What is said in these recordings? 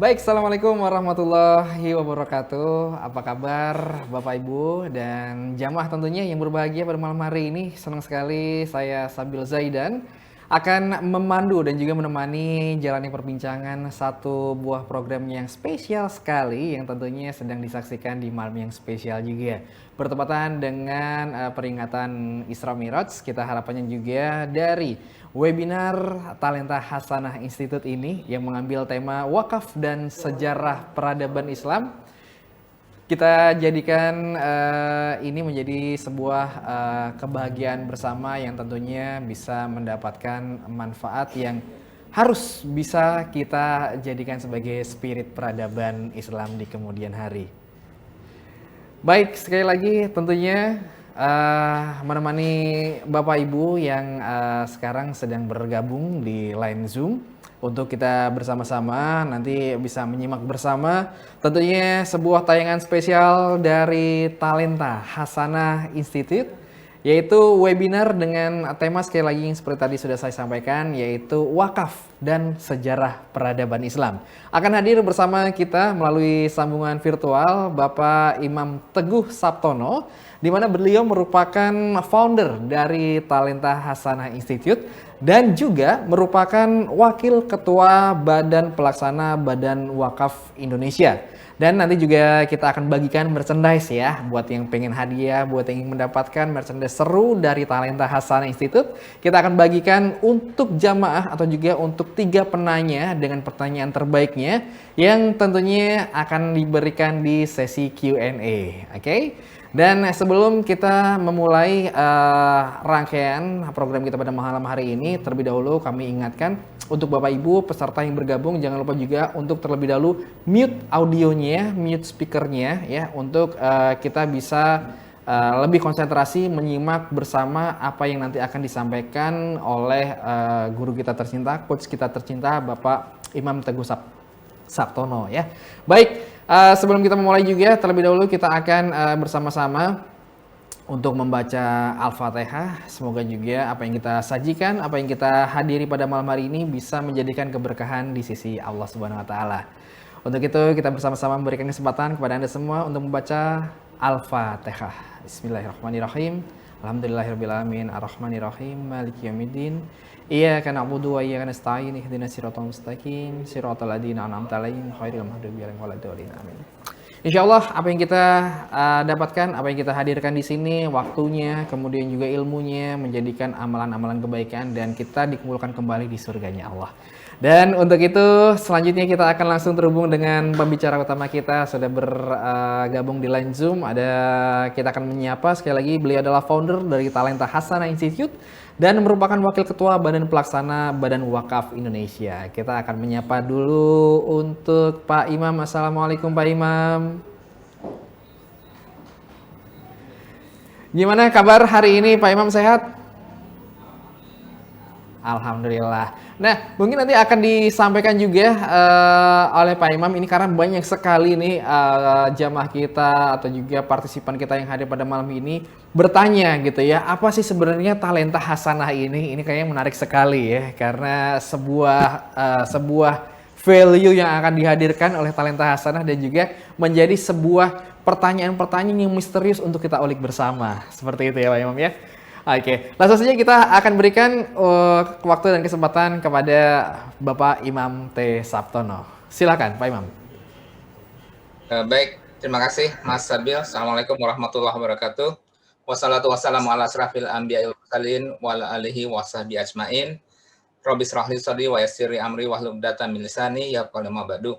Baik, Assalamualaikum warahmatullahi wabarakatuh. Apa kabar Bapak Ibu dan jamaah tentunya yang berbahagia pada malam hari ini. Senang sekali saya Sabil Zaidan akan memandu dan juga menemani jalannya perbincangan satu buah program yang spesial sekali yang tentunya sedang disaksikan di malam yang spesial juga. Bertepatan dengan peringatan Isra Miraj, kita harapannya juga dari webinar Talenta Hasanah Institute ini yang mengambil tema wakaf dan sejarah peradaban Islam. Kita jadikan ini menjadi sebuah kebahagiaan bersama yang tentunya bisa mendapatkan manfaat yang harus bisa kita jadikan sebagai spirit peradaban Islam di kemudian hari. Baik, sekali lagi tentunya menemani Bapak Ibu yang sekarang sedang bergabung di line Zoom untuk kita bersama-sama nanti bisa menyimak bersama tentunya sebuah tayangan spesial dari Talenta Hasanah Institute, yaitu webinar dengan tema sekali lagi yang seperti tadi sudah saya sampaikan, yaitu wakaf dan sejarah peradaban Islam. Akan hadir bersama kita melalui sambungan virtual Bapak Imam Teguh Sabtono, di mana beliau merupakan founder dari Talenta Hasanah Institute dan juga merupakan wakil ketua Badan Pelaksana Badan Wakaf Indonesia. Dan nanti juga kita akan bagikan merchandise ya, buat yang pengen hadiah, buat yang ingin mendapatkan merchandise seru dari Talenta Hasanah Institute. Kita akan bagikan untuk jamaah atau juga untuk 3 penanya dengan pertanyaan terbaiknya yang tentunya akan diberikan di sesi Q&A. Oke? Dan sebelum kita memulai rangkaian program kita pada malam hari ini, terlebih dahulu kami ingatkan untuk Bapak Ibu peserta yang bergabung, jangan lupa juga untuk terlebih dahulu mute audionya, mute speakernya ya, untuk kita bisa lebih konsentrasi menyimak bersama apa yang nanti akan disampaikan oleh guru kita tercinta, coach kita tercinta, Bapak Imam Teguh Sabtono ya. Baik, sebelum kita memulai juga terlebih dahulu kita akan bersama-sama untuk membaca Al-Fatihah. Semoga juga apa yang kita sajikan, apa yang kita hadiri pada malam hari ini bisa menjadikan keberkahan di sisi Allah Subhanahu wa taala. Untuk itu kita bersama-sama memberikan kesempatan kepada Anda semua untuk membaca Al-Fatihah. Bismillahirrahmanirrahim. Alhamdulillahirabbil alamin, arrahmanirrahim, maliki yaumiddin. Iyyaka na'budu wa iyyaka nasta'in, ihdinas siratal mustaqim, siratal ladzina an'amta 'alaihim ghairil maghdubi 'alaihim waladdallin. Amin. Insya Allah apa yang kita dapatkan, apa yang kita hadirkan di sini, waktunya, kemudian juga ilmunya menjadikan amalan-amalan kebaikan dan kita dikumpulkan kembali di surganya Allah. Dan untuk itu selanjutnya kita akan langsung terhubung dengan pembicara utama kita, sudah bergabung di line Zoom. Kita akan menyapa sekali lagi, beliau adalah founder dari Talenta Hasanah Institute dan merupakan wakil ketua Badan Pelaksana Badan Wakaf Indonesia. Kita akan menyapa dulu untuk Pak Imam. Assalamualaikum Pak Imam. Gimana kabar hari ini Pak Imam, sehat? Alhamdulillah. Nah, mungkin nanti akan disampaikan juga oleh Pak Imam ini karena banyak sekali nih jamaah kita atau juga partisipan kita yang hadir pada malam ini bertanya gitu ya, apa sih sebenarnya Talenta Hasanah ini? Ini kayaknya menarik sekali ya, karena sebuah value yang akan dihadirkan oleh Talenta Hasanah dan juga menjadi sebuah pertanyaan-pertanyaan yang misterius untuk kita ulik bersama. Seperti itu ya Pak Imam ya. Oke, langsung saja kita akan berikan waktu dan kesempatan kepada Bapak Imam T. Sabtono. Silakan Pak Imam. Baik, terima kasih Mas Sabil. Assalamualaikum warahmatullahi wabarakatuh. Wassalatu wassalamu ala asrafil anbiya'il mursalin wa ala alihi wa sahbihi ajmain. Rabbi shrah li sadri wa yassir li amri wahlul 'uqdatam min lisani yafqahu ma ba'du.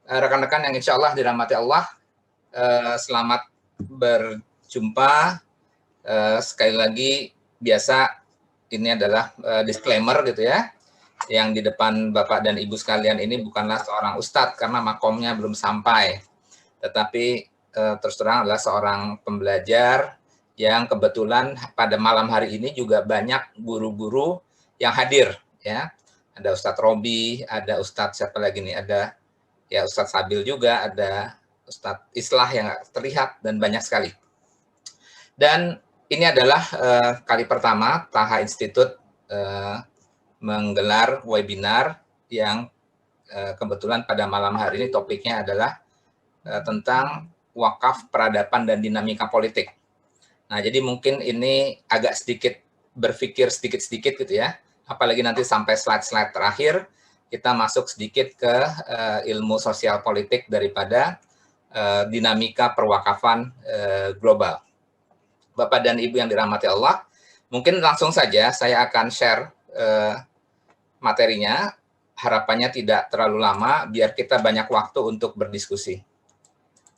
Rekan-rekan yang insya Allah dirahmati Allah, selamat berjumpa. Sekali lagi, biasa ini adalah disclaimer gitu ya, yang di depan Bapak dan Ibu sekalian ini bukanlah seorang ustadz karena makomnya belum sampai, tetapi terus terang adalah seorang pembelajar yang kebetulan pada malam hari ini juga banyak guru-guru yang hadir ya. Ada Ustadz Robi, ada Ustadz siapa lagi nih, ada ya Ustadz Sabil juga, ada Ustadz Islah yang terlihat dan banyak sekali. Dan ini adalah kali pertama Taha Institute menggelar webinar yang kebetulan pada malam hari ini topiknya adalah tentang wakaf, peradaban, dan dinamika politik. Nah, jadi mungkin ini agak sedikit berpikir sedikit-sedikit gitu ya. Apalagi nanti sampai slide-slide terakhir, kita masuk sedikit ke ilmu sosial politik daripada dinamika perwakafan global. Bapak dan Ibu yang dirahmati Allah, mungkin langsung saja saya akan share materinya. Harapannya tidak terlalu lama, biar kita banyak waktu untuk berdiskusi.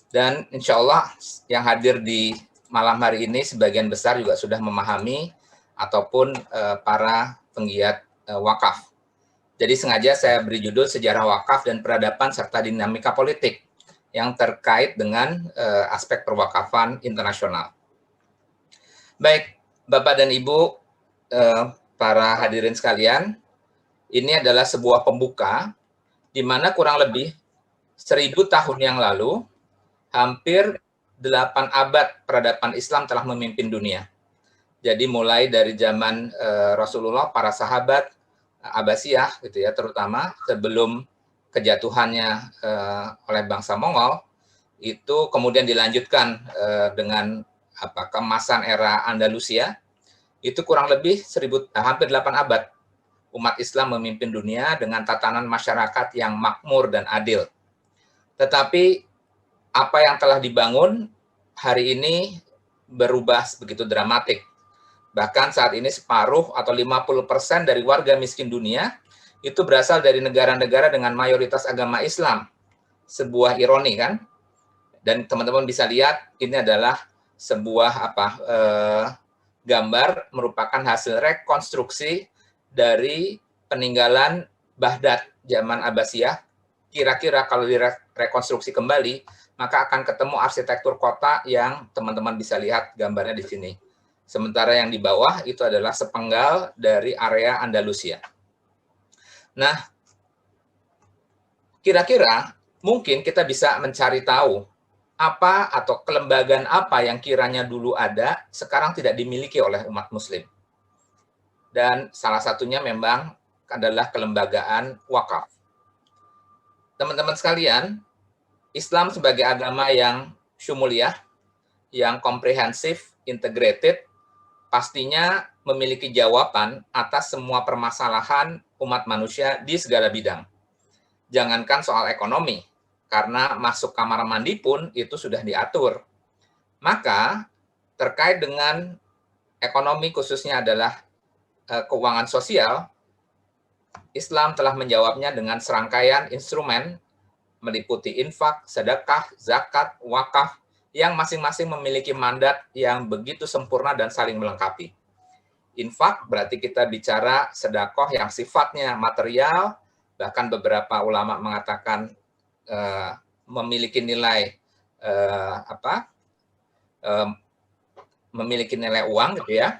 Dan insya Allah yang hadir di malam hari ini sebagian besar juga sudah memahami ataupun para penggiat wakaf. Jadi sengaja saya beri judul Sejarah Wakaf dan Peradaban serta Dinamika Politik yang terkait dengan aspek perwakafan internasional. Baik, Bapak dan Ibu, para hadirin sekalian, ini adalah sebuah pembuka di mana kurang lebih 1000 tahun yang lalu, hampir 8 abad peradaban Islam telah memimpin dunia. Jadi mulai dari zaman Rasulullah, para sahabat Abbasiyah gitu ya, terutama sebelum kejatuhannya oleh bangsa Mongol, itu kemudian dilanjutkan dengan keemasan era Andalusia, itu kurang lebih hampir 8 abad umat Islam memimpin dunia dengan tatanan masyarakat yang makmur dan adil. Tetapi apa yang telah dibangun hari ini berubah begitu dramatik. Bahkan saat ini separuh atau 50% dari warga miskin dunia itu berasal dari negara-negara dengan mayoritas agama Islam. Sebuah ironi kan? Dan teman-teman bisa lihat ini adalah sebuah gambar merupakan hasil rekonstruksi dari peninggalan Baghdad zaman Abbasiyah. Kira-kira kalau direkonstruksi kembali, maka akan ketemu arsitektur kota yang teman-teman bisa lihat gambarnya di sini. Sementara yang di bawah itu adalah sepenggal dari area Andalusia. Nah, kira-kira mungkin kita bisa mencari tahu apa atau kelembagaan apa yang kiranya dulu ada, sekarang tidak dimiliki oleh umat muslim. Dan salah satunya memang adalah kelembagaan wakaf. Teman-teman sekalian, Islam sebagai agama yang syumuliyah, yang komprehensif, integrated, pastinya memiliki jawaban atas semua permasalahan umat manusia di segala bidang. Jangankan soal ekonomi, karena masuk kamar mandi pun itu sudah diatur. Maka terkait dengan ekonomi khususnya adalah keuangan sosial, Islam telah menjawabnya dengan serangkaian instrumen meliputi infak, sedekah, zakat, wakaf, yang masing-masing memiliki mandat yang begitu sempurna dan saling melengkapi. Infak berarti kita bicara sedekah yang sifatnya material, bahkan beberapa ulama mengatakan memiliki nilai memiliki nilai uang gitu ya.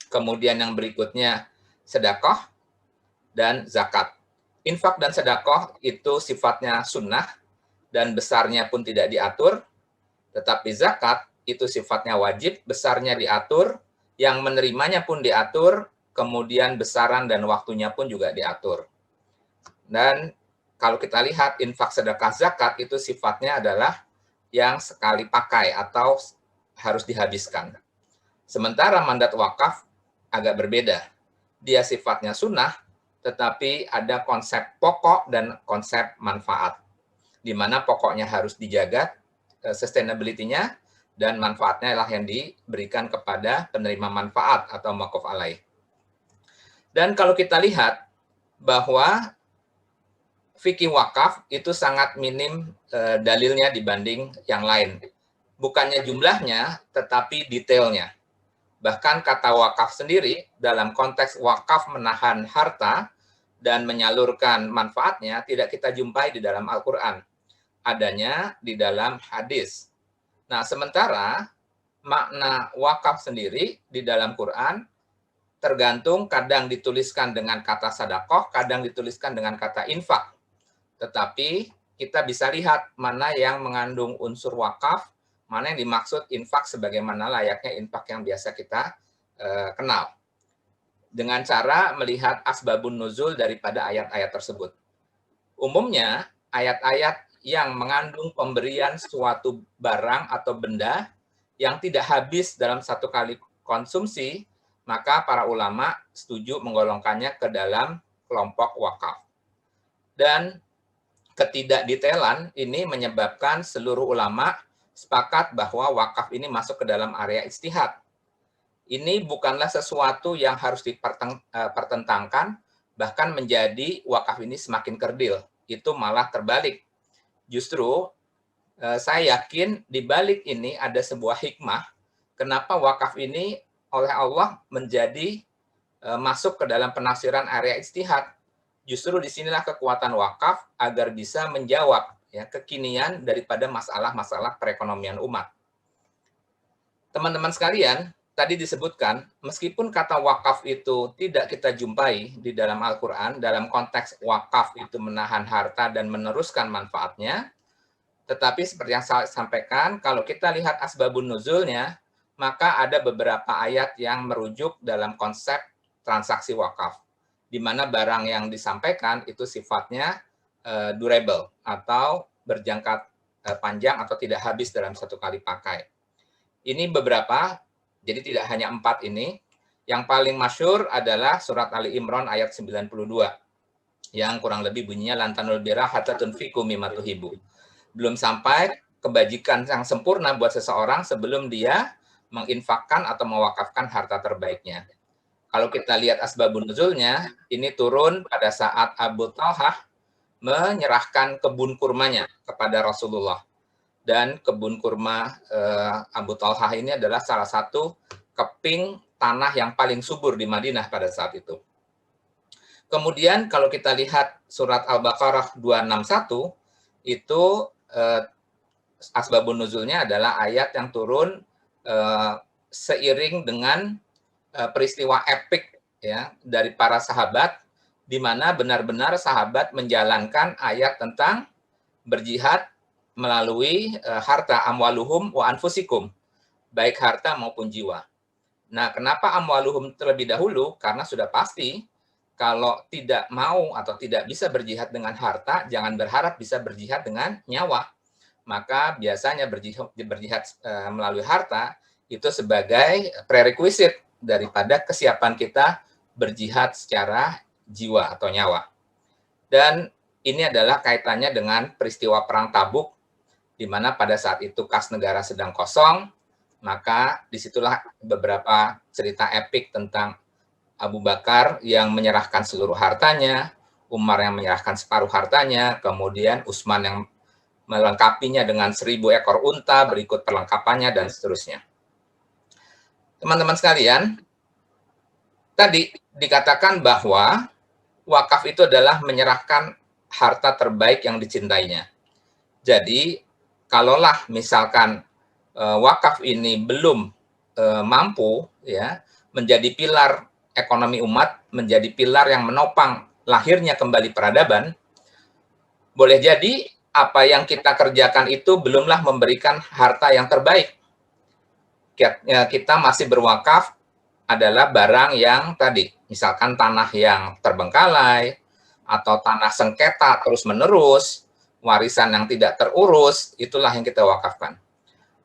Kemudian yang berikutnya sedekah dan zakat. Infak dan sedekah itu sifatnya sunnah dan besarnya pun tidak diatur, tetapi zakat itu sifatnya wajib, besarnya diatur, yang menerimanya pun diatur, kemudian besaran dan waktunya pun juga diatur. Dan kalau kita lihat infak, sedekah, zakat itu sifatnya adalah yang sekali pakai atau harus dihabiskan. Sementara mandat wakaf agak berbeda. Dia sifatnya sunnah, tetapi ada konsep pokok dan konsep manfaat, di mana pokoknya harus dijaga sustainability-nya, dan manfaatnya lah yang diberikan kepada penerima manfaat atau maquf alaih. Dan kalau kita lihat bahwa fikih wakaf itu sangat minim dalilnya dibanding yang lain. Bukannya jumlahnya, tetapi detailnya. Bahkan kata wakaf sendiri dalam konteks wakaf menahan harta dan menyalurkan manfaatnya tidak kita jumpai di dalam Al-Quran. Adanya di dalam hadis. Nah, sementara makna wakaf sendiri di dalam Quran tergantung, kadang dituliskan dengan kata sedekah, kadang dituliskan dengan kata infak. Tetapi kita bisa lihat mana yang mengandung unsur wakaf, mana yang dimaksud infak sebagaimana layaknya infak yang biasa kita kenal. Dengan cara melihat asbabun nuzul daripada ayat-ayat tersebut. Umumnya, ayat-ayat yang mengandung pemberian suatu barang atau benda yang tidak habis dalam satu kali konsumsi, maka para ulama setuju menggolongkannya ke dalam kelompok wakaf. Dan ketidakdetailan ini menyebabkan seluruh ulama sepakat bahwa wakaf ini masuk ke dalam area ijtihad. Ini bukanlah sesuatu yang harus dipertentangkan, bahkan menjadi wakaf ini semakin kerdil. Itu malah terbalik. Justru saya yakin di balik ini ada sebuah hikmah kenapa wakaf ini oleh Allah menjadi masuk ke dalam penafsiran area ijtihad. Justru disinilah kekuatan wakaf agar bisa menjawab ya kekinian daripada masalah-masalah perekonomian umat. Teman-teman sekalian, tadi disebutkan, meskipun kata wakaf itu tidak kita jumpai di dalam Al-Quran, dalam konteks wakaf itu menahan harta dan meneruskan manfaatnya, tetapi seperti yang saya sampaikan, kalau kita lihat asbabun nuzulnya, maka ada beberapa ayat yang merujuk dalam konsep transaksi wakaf, di mana barang yang disampaikan itu sifatnya durable atau berjangka panjang atau tidak habis dalam satu kali pakai. Ini beberapa, jadi tidak hanya 4 ini. Yang paling masyhur adalah surat Ali Imran ayat 92, yang kurang lebih bunyinya lantanul birra hatta tunfiqu mimma tuhibbu. Belum sampai kebajikan yang sempurna buat seseorang sebelum dia menginfakkan atau mewakafkan harta terbaiknya. Kalau kita lihat asbabun nuzulnya, ini turun pada saat Abu Talhah menyerahkan kebun kurmanya kepada Rasulullah. Dan kebun kurma Abu Talhah ini adalah salah satu keping tanah yang paling subur di Madinah pada saat itu. Kemudian kalau kita lihat surat Al-Baqarah 261, itu asbabun nuzulnya adalah ayat yang turun seiring dengan peristiwa epik ya dari para sahabat, di mana benar-benar sahabat menjalankan ayat tentang berjihad melalui harta, amwaluhum wa anfusikum, baik harta maupun jiwa. Nah, kenapa amwaluhum terlebih dahulu? Karena sudah pasti kalau tidak mau atau tidak bisa berjihad dengan harta, jangan berharap bisa berjihad dengan nyawa. Maka biasanya berjihad melalui harta itu sebagai prerequisite daripada kesiapan kita berjihad secara jiwa atau nyawa. Dan ini adalah kaitannya dengan peristiwa Perang Tabuk, di mana pada saat itu kas negara sedang kosong, maka disitulah beberapa cerita epik tentang Abu Bakar yang menyerahkan seluruh hartanya, Umar yang menyerahkan separuh hartanya, kemudian Utsman yang melengkapinya dengan 1000 ekor unta, berikut perlengkapannya, dan seterusnya. Teman-teman sekalian, tadi dikatakan bahwa wakaf itu adalah menyerahkan harta terbaik yang dicintainya. Jadi, kalaulah misalkan wakaf ini belum mampu ya menjadi pilar ekonomi umat, menjadi pilar yang menopang lahirnya kembali peradaban, boleh jadi apa yang kita kerjakan itu belumlah memberikan harta yang terbaik. Kita masih berwakaf adalah barang yang tadi, misalkan tanah yang terbengkalai, atau tanah sengketa terus-menerus, warisan yang tidak terurus, itulah yang kita wakafkan.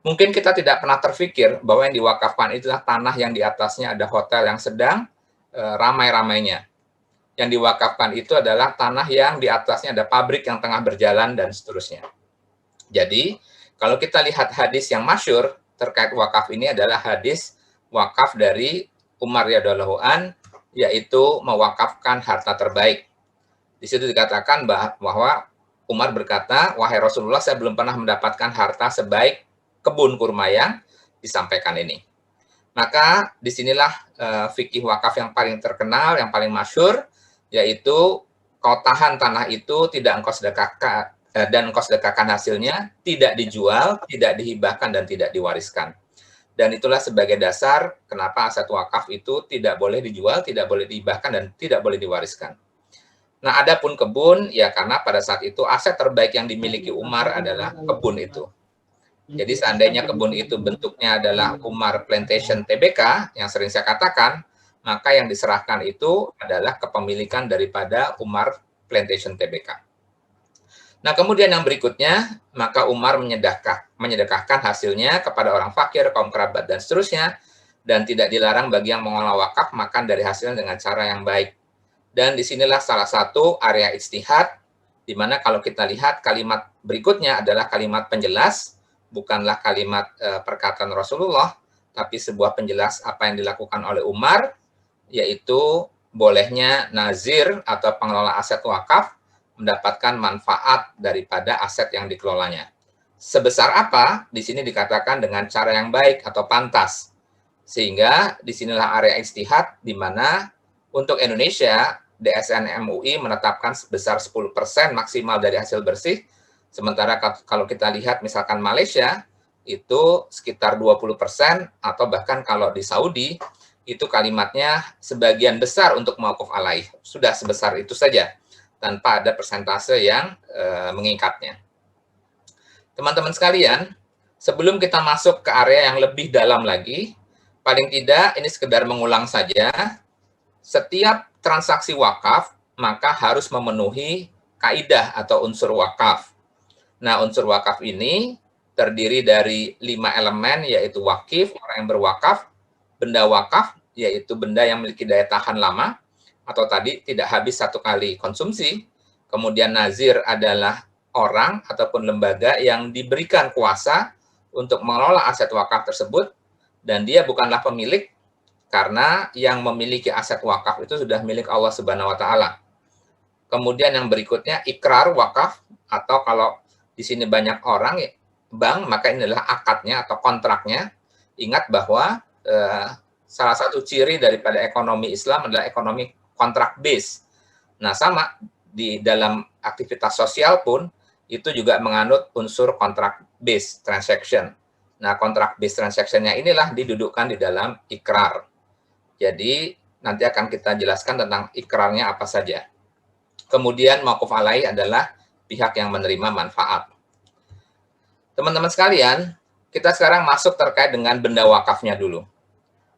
Mungkin kita tidak pernah terpikir bahwa yang diwakafkan itulah tanah yang di atasnya ada hotel yang sedang ramai-ramainya. Yang diwakafkan itu adalah tanah yang di atasnya ada pabrik yang tengah berjalan dan seterusnya. Jadi, kalau kita lihat hadis yang masyhur terkait wakaf ini adalah hadis wakaf dari Umar radhiyallahu an, yaitu mewakafkan harta terbaik. Di situ dikatakan bahwa Umar berkata, wahai Rasulullah, saya belum pernah mendapatkan harta sebaik kebun kurma yang disampaikan ini. Maka disinilah fikih wakaf yang paling terkenal, yang paling masyhur, yaitu kau tahan tanah itu tidak engkau sedekahkan, dan engkau sedekahkan hasilnya, tidak dijual, tidak dihibahkan, dan tidak diwariskan. Dan itulah sebagai dasar kenapa aset wakaf itu tidak boleh dijual, tidak boleh dihibahkan, dan tidak boleh diwariskan. Nah, adapun kebun, ya karena pada saat itu aset terbaik yang dimiliki Umar adalah kebun itu. Jadi seandainya kebun itu bentuknya adalah Umar Plantation Tbk, yang sering saya katakan, maka yang diserahkan itu adalah kepemilikan daripada Umar Plantation Tbk. Nah, kemudian yang berikutnya, maka Umar menyedekahkan hasilnya kepada orang fakir, kaum kerabat, dan seterusnya, dan tidak dilarang bagi yang mengolah wakaf makan dari hasilnya dengan cara yang baik. Dan disinilah salah satu area ijtihad, di mana kalau kita lihat kalimat berikutnya adalah kalimat penjelas, bukanlah kalimat perkataan Rasulullah, tapi sebuah penjelas apa yang dilakukan oleh Umar, yaitu bolehnya nazir atau pengelola aset wakaf mendapatkan manfaat daripada aset yang dikelolanya. Sebesar apa? Di sini dikatakan dengan cara yang baik atau pantas. Sehingga disinilah area ijtihad di mana untuk Indonesia, DSN MUI menetapkan sebesar 10% maksimal dari hasil bersih, sementara kalau kita lihat misalkan Malaysia, itu sekitar 20%, atau bahkan kalau di Saudi, itu kalimatnya sebagian besar untuk mauquf alaih. Sudah sebesar itu saja, tanpa ada persentase yang mengikatnya. Teman-teman sekalian, sebelum kita masuk ke area yang lebih dalam lagi, paling tidak ini sekedar mengulang saja, setiap transaksi wakaf maka harus memenuhi kaidah atau unsur wakaf. Nah, unsur wakaf ini terdiri dari 5 elemen, yaitu wakif, orang yang berwakaf, benda wakaf, yaitu benda yang memiliki daya tahan lama, atau tadi tidak habis satu kali konsumsi. Kemudian nazir adalah orang ataupun lembaga yang diberikan kuasa untuk mengelola aset wakaf tersebut, dan dia bukanlah pemilik, karena yang memiliki aset wakaf itu sudah milik Allah Subhanahu wa taala. Kemudian yang berikutnya ikrar wakaf, atau kalau di sini banyak orang bank, maka ini adalah akadnya atau kontraknya. Ingat bahwa salah satu ciri daripada ekonomi Islam adalah ekonomi kontrak base. Nah, sama di dalam aktivitas sosial pun itu juga menganut unsur kontrak base transaction. Nah, kontrak base transaction-nya inilah didudukkan di dalam ikrar. Jadi nanti akan kita jelaskan tentang ikrarnya apa saja. Kemudian mauquf alaih adalah pihak yang menerima manfaat. Teman-teman sekalian, kita sekarang masuk terkait dengan benda wakafnya dulu.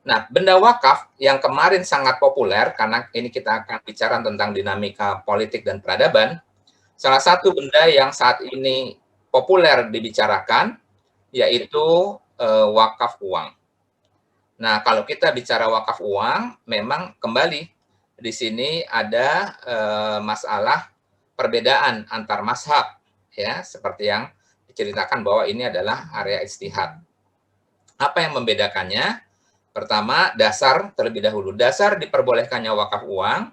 Nah, benda wakaf yang kemarin sangat populer, karena ini kita akan bicara tentang dinamika politik dan peradaban, salah satu benda yang saat ini populer dibicarakan, yaitu wakaf uang. Nah, kalau kita bicara wakaf uang, memang kembali di sini ada masalah perbedaan antar mazhab, ya, seperti yang diceritakan bahwa ini adalah area ijtihad. Apa yang membedakannya? Pertama, dasar terlebih dahulu. Dasar diperbolehkannya wakaf uang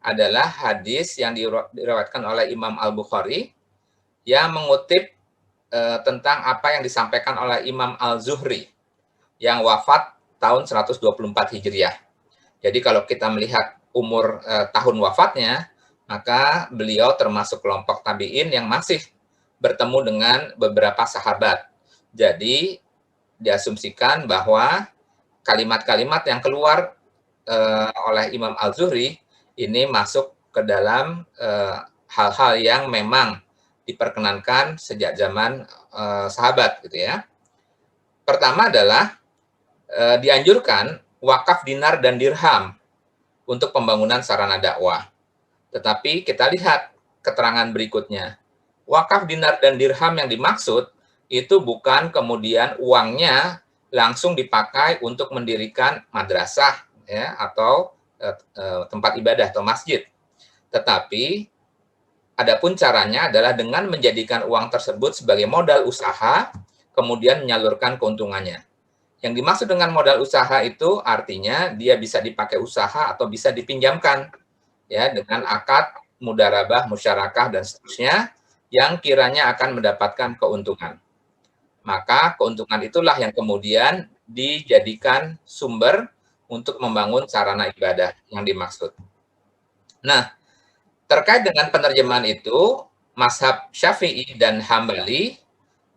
adalah hadis yang diriwayatkan oleh Imam Al-Bukhari yang mengutip tentang apa yang disampaikan oleh Imam Al-Zuhri yang wafat tahun 124 Hijriah. Jadi kalau kita melihat umur tahun wafatnya, maka beliau termasuk kelompok tabi'in yang masih bertemu dengan beberapa sahabat. Jadi diasumsikan bahwa kalimat-kalimat yang keluar oleh Imam Al-Zuhri ini masuk ke dalam hal-hal yang memang diperkenankan sejak zaman sahabat, gitu ya. Pertama adalah dianjurkan wakaf dinar dan dirham untuk pembangunan sarana dakwah. Tetapi kita lihat keterangan berikutnya. Wakaf dinar dan dirham yang dimaksud itu bukan kemudian uangnya langsung dipakai untuk mendirikan madrasah, ya, atau tempat ibadah atau masjid. Tetapi adapun caranya adalah dengan menjadikan uang tersebut sebagai modal usaha, kemudian menyalurkan keuntungannya. Yang dimaksud dengan modal usaha itu artinya dia bisa dipakai usaha atau bisa dipinjamkan, ya, dengan akad mudarabah, musyarakah, dan seterusnya yang kiranya akan mendapatkan keuntungan. Maka keuntungan itulah yang kemudian dijadikan sumber untuk membangun sarana ibadah yang dimaksud. Nah, terkait dengan penerjemahan itu, mazhab Syafi'i dan Hambali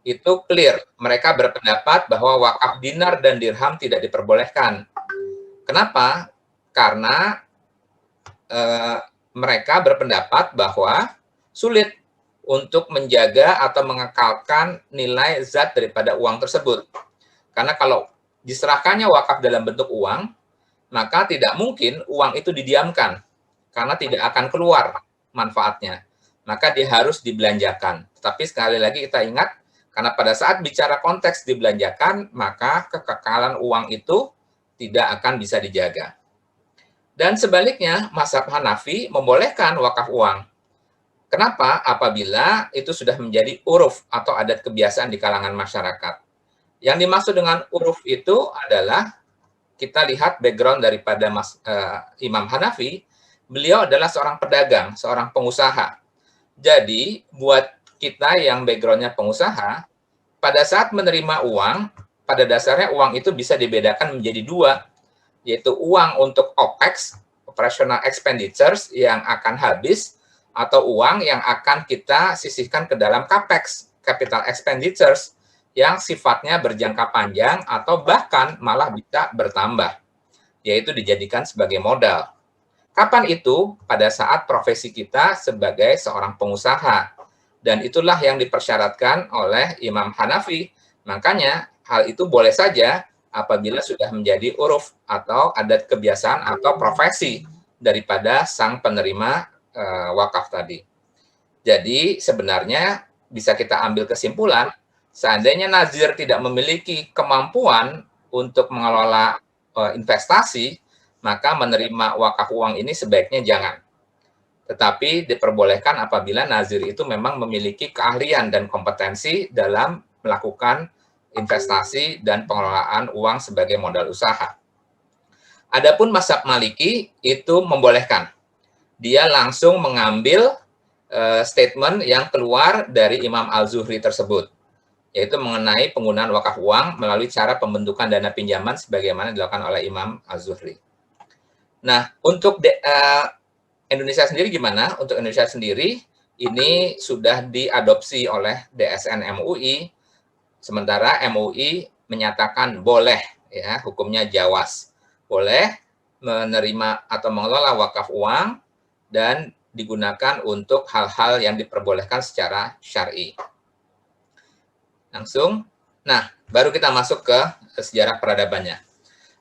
itu clear. Mereka berpendapat bahwa wakaf dinar dan dirham tidak diperbolehkan. Kenapa? Karena mereka berpendapat bahwa sulit untuk menjaga atau mengekalkan nilai zat daripada uang tersebut. Karena kalau diserahkannya wakaf dalam bentuk uang, maka tidak mungkin uang itu didiamkan, karena tidak akan keluar manfaatnya. maka dia harus dibelanjakan. Tapi sekali lagi kita ingat, karena pada saat bicara konteks dibelanjakan, maka kekekalan uang itu tidak akan bisa dijaga. Dan sebaliknya, mazhab Hanafi membolehkan wakaf uang. Kenapa? Apabila itu sudah menjadi uruf atau adat kebiasaan di kalangan masyarakat. Yang dimaksud dengan uruf itu adalah kita lihat background daripada Imam Hanafi, beliau adalah seorang pedagang, seorang pengusaha. Jadi, buat kita yang background-nya pengusaha, pada saat menerima uang, pada dasarnya uang itu bisa dibedakan menjadi dua, yaitu uang untuk OPEX, operational expenditures, yang akan habis, atau uang yang akan kita sisihkan ke dalam CAPEX, capital expenditures, yang sifatnya berjangka panjang atau bahkan malah bisa bertambah, yaitu dijadikan sebagai modal. Kapan itu? Pada saat profesi kita sebagai seorang pengusaha. Dan itulah yang dipersyaratkan oleh Imam Hanafi. Makanya hal itu boleh saja apabila sudah menjadi uruf atau adat kebiasaan atau profesi daripada sang penerima wakaf tadi. Jadi sebenarnya bisa kita ambil kesimpulan, seandainya nazir tidak memiliki kemampuan untuk mengelola investasi, maka menerima wakaf uang ini sebaiknya jangan. Tetapi diperbolehkan apabila nazir itu memang memiliki keahlian dan kompetensi dalam melakukan investasi dan pengelolaan uang sebagai modal usaha. Adapun mazhab Maliki itu membolehkan. Dia langsung mengambil statement yang keluar dari Imam Al-Zuhri tersebut, yaitu mengenai penggunaan wakaf uang melalui cara pembentukan dana pinjaman sebagaimana dilakukan oleh Imam Al-Zuhri. Nah, untuk Indonesia sendiri gimana? Untuk Indonesia sendiri, ini sudah diadopsi oleh DSN MUI, sementara MUI menyatakan boleh, ya, hukumnya jawas. Boleh menerima atau mengelola wakaf uang dan digunakan untuk hal-hal yang diperbolehkan secara syar'i. Langsung, nah, baru kita masuk ke sejarah peradabannya.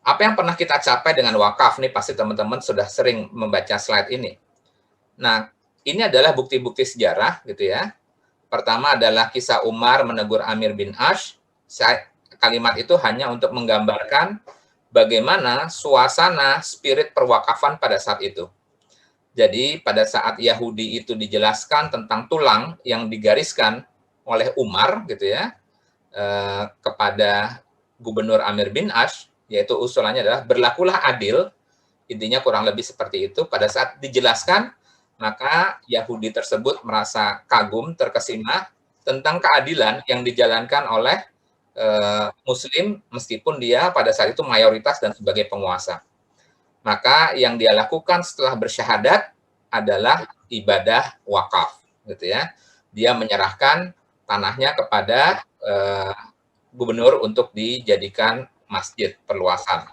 Apa yang pernah kita capai dengan wakaf nih, pasti teman-teman sudah sering membaca slide ini. Nah, ini adalah bukti-bukti sejarah gitu ya. Pertama adalah kisah Umar menegur Amir bin Ash. Kalimat itu hanya untuk menggambarkan bagaimana suasana spirit perwakafan pada saat itu. Jadi pada saat Yahudi itu dijelaskan tentang tulang yang digariskan oleh Umar gitu ya, kepada Gubernur Amir bin Ash, yaitu usulannya adalah berlakulah adil, intinya kurang lebih seperti itu. Pada saat dijelaskan, maka Yahudi tersebut merasa kagum, terkesima tentang keadilan yang dijalankan oleh Muslim, meskipun dia pada saat itu mayoritas dan sebagai penguasa. Maka yang dia lakukan setelah bersyahadat adalah ibadah wakaf, gitu ya. Dia menyerahkan tanahnya kepada gubernur untuk dijadikan masjid perluasan.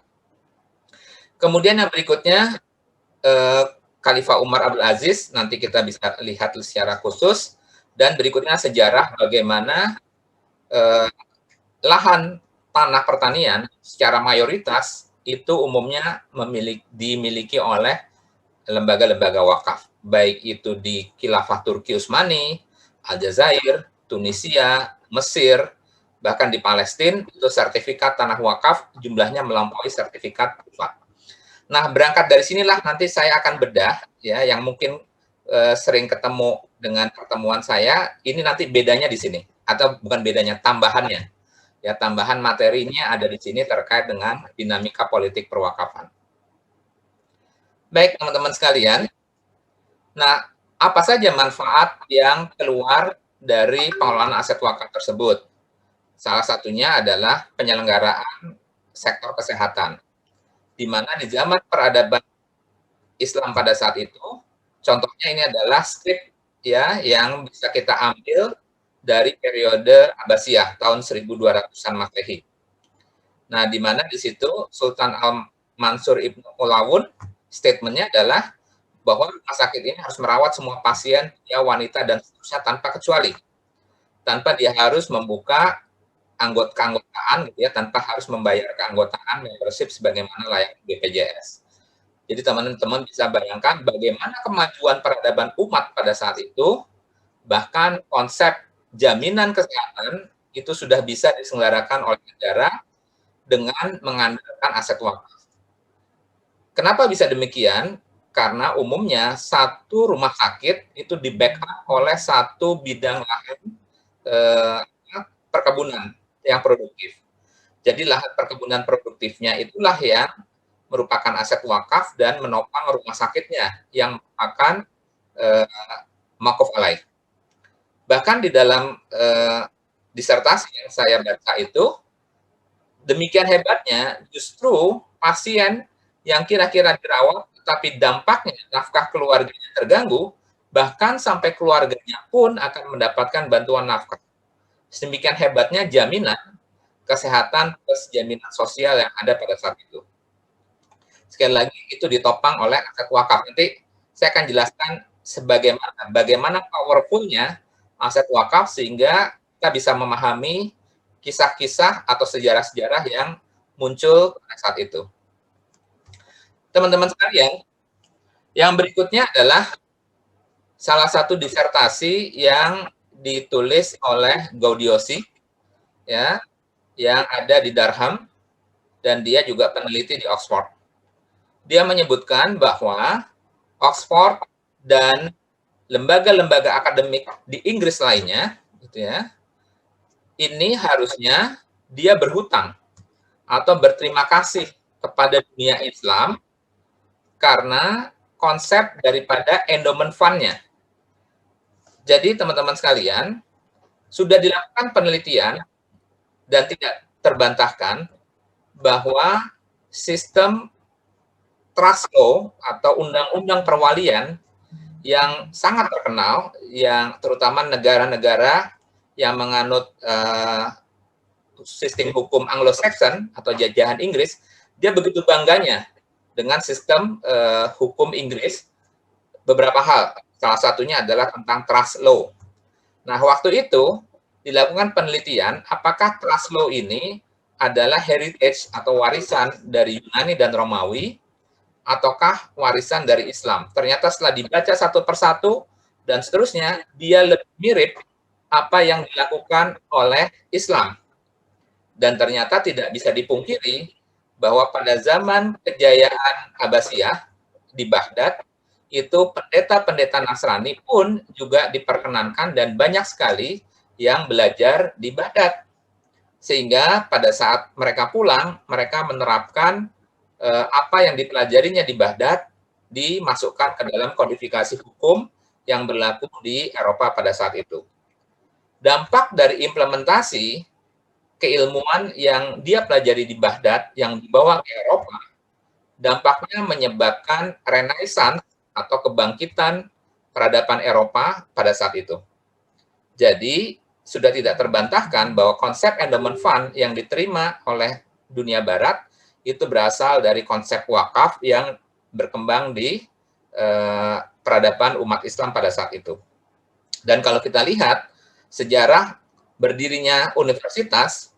Kemudian yang berikutnya, Khalifah Umar Abdul Aziz, nanti kita bisa lihat secara khusus. Dan berikutnya sejarah bagaimana lahan tanah pertanian secara mayoritas itu umumnya dimiliki oleh lembaga-lembaga wakaf, baik itu di Khilafah Turki Utsmani, Aljazair, Tunisia, Mesir, bahkan di Palestina itu sertifikat tanah wakaf jumlahnya melampaui sertifikat wakaf. Nah, berangkat dari sinilah nanti saya akan bedah ya, yang mungkin sering ketemu dengan pertemuan saya, ini nanti bedanya di sini, atau bukan bedanya, tambahannya. Ya, tambahan materinya ada di sini terkait dengan dinamika politik perwakafan. Baik, teman-teman sekalian. Nah, apa saja manfaat yang keluar dari pengelolaan aset wakaf tersebut? Salah satunya adalah penyelenggaraan sektor kesehatan. Di mana di zaman peradaban Islam pada saat itu, contohnya ini adalah skrip ya yang bisa kita ambil dari periode Abbasiyah tahun 1200-an Masehi. Nah, di mana di situ Sultan Al-Mansur Ibnu Ulawun statementnya adalah bahwa rumah sakit ini harus merawat semua pasien, ya wanita dan seterusnya tanpa kecuali, tanpa dia harus membuka keanggotaan gitu ya, tanpa harus membayar keanggotaan membership sebagaimana layak BPJS. Jadi teman-teman bisa bayangkan bagaimana kemajuan peradaban umat pada saat itu Bahkan konsep jaminan kesehatan itu sudah bisa diselenggarakan oleh negara dengan mengandalkan aset wakaf. Kenapa bisa demikian? Karena umumnya satu rumah sakit itu di-backup oleh satu bidang lahan eh, perkebunan yang produktif. Jadi lahan perkebunan produktifnya itulah yang merupakan aset wakaf dan menopang rumah sakitnya yang merupakan eh, makuf alaih. Bahkan di dalam disertasi yang saya baca itu, demikian hebatnya justru pasien yang kira-kira dirawat tetapi dampaknya nafkah keluarganya terganggu, bahkan sampai keluarganya pun akan mendapatkan bantuan nafkah. Sedemikian hebatnya jaminan kesehatan plus jaminan sosial yang ada pada saat itu. Sekali lagi itu ditopang oleh aset wakaf. Nanti saya akan jelaskan bagaimana powerful-nya aset wakaf sehingga kita bisa memahami kisah-kisah atau sejarah-sejarah yang muncul pada saat itu. Teman-teman sekalian, yang berikutnya adalah salah satu disertasi yang ditulis oleh Gaudiosi, ya, yang ada di Durham, dan dia juga peneliti di Oxford. Dia menyebutkan bahwa Oxford dan lembaga-lembaga akademik di Inggris lainnya, gitu ya, ini harusnya dia berhutang atau berterima kasih kepada dunia Islam karena konsep daripada endowment fund-nya. Jadi teman-teman sekalian, sudah dilakukan penelitian dan tidak terbantahkan bahwa sistem trust law atau undang-undang perwalian yang sangat terkenal, yang terutama negara-negara yang menganut sistem hukum Anglo-Saxon atau jajahan Inggris, dia begitu bangganya dengan sistem hukum Inggris beberapa hal. Salah satunya adalah tentang trust law. Nah, waktu itu dilakukan penelitian apakah trust law ini adalah heritage atau warisan dari Yunani dan Romawi ataukah warisan dari Islam. Ternyata setelah dibaca satu persatu dan seterusnya, dia lebih mirip apa yang dilakukan oleh Islam. Dan ternyata tidak bisa dipungkiri bahwa pada zaman kejayaan Abbasiyah di Baghdad, itu pendeta-pendeta Nasrani pun juga diperkenankan dan banyak sekali yang belajar di Baghdad. Sehingga pada saat mereka pulang, mereka menerapkan apa yang dipelajarinya di Baghdad dimasukkan ke dalam kodifikasi hukum yang berlaku di Eropa pada saat itu. Dampak dari implementasi keilmuan yang dia pelajari di Baghdad yang dibawa ke Eropa, dampaknya menyebabkan renaissance atau kebangkitan peradaban Eropa pada saat itu. Jadi, sudah tidak terbantahkan bahwa konsep endowment fund yang diterima oleh dunia barat itu berasal dari konsep wakaf yang berkembang di peradaban umat Islam pada saat itu. Dan kalau kita lihat sejarah berdirinya universitas,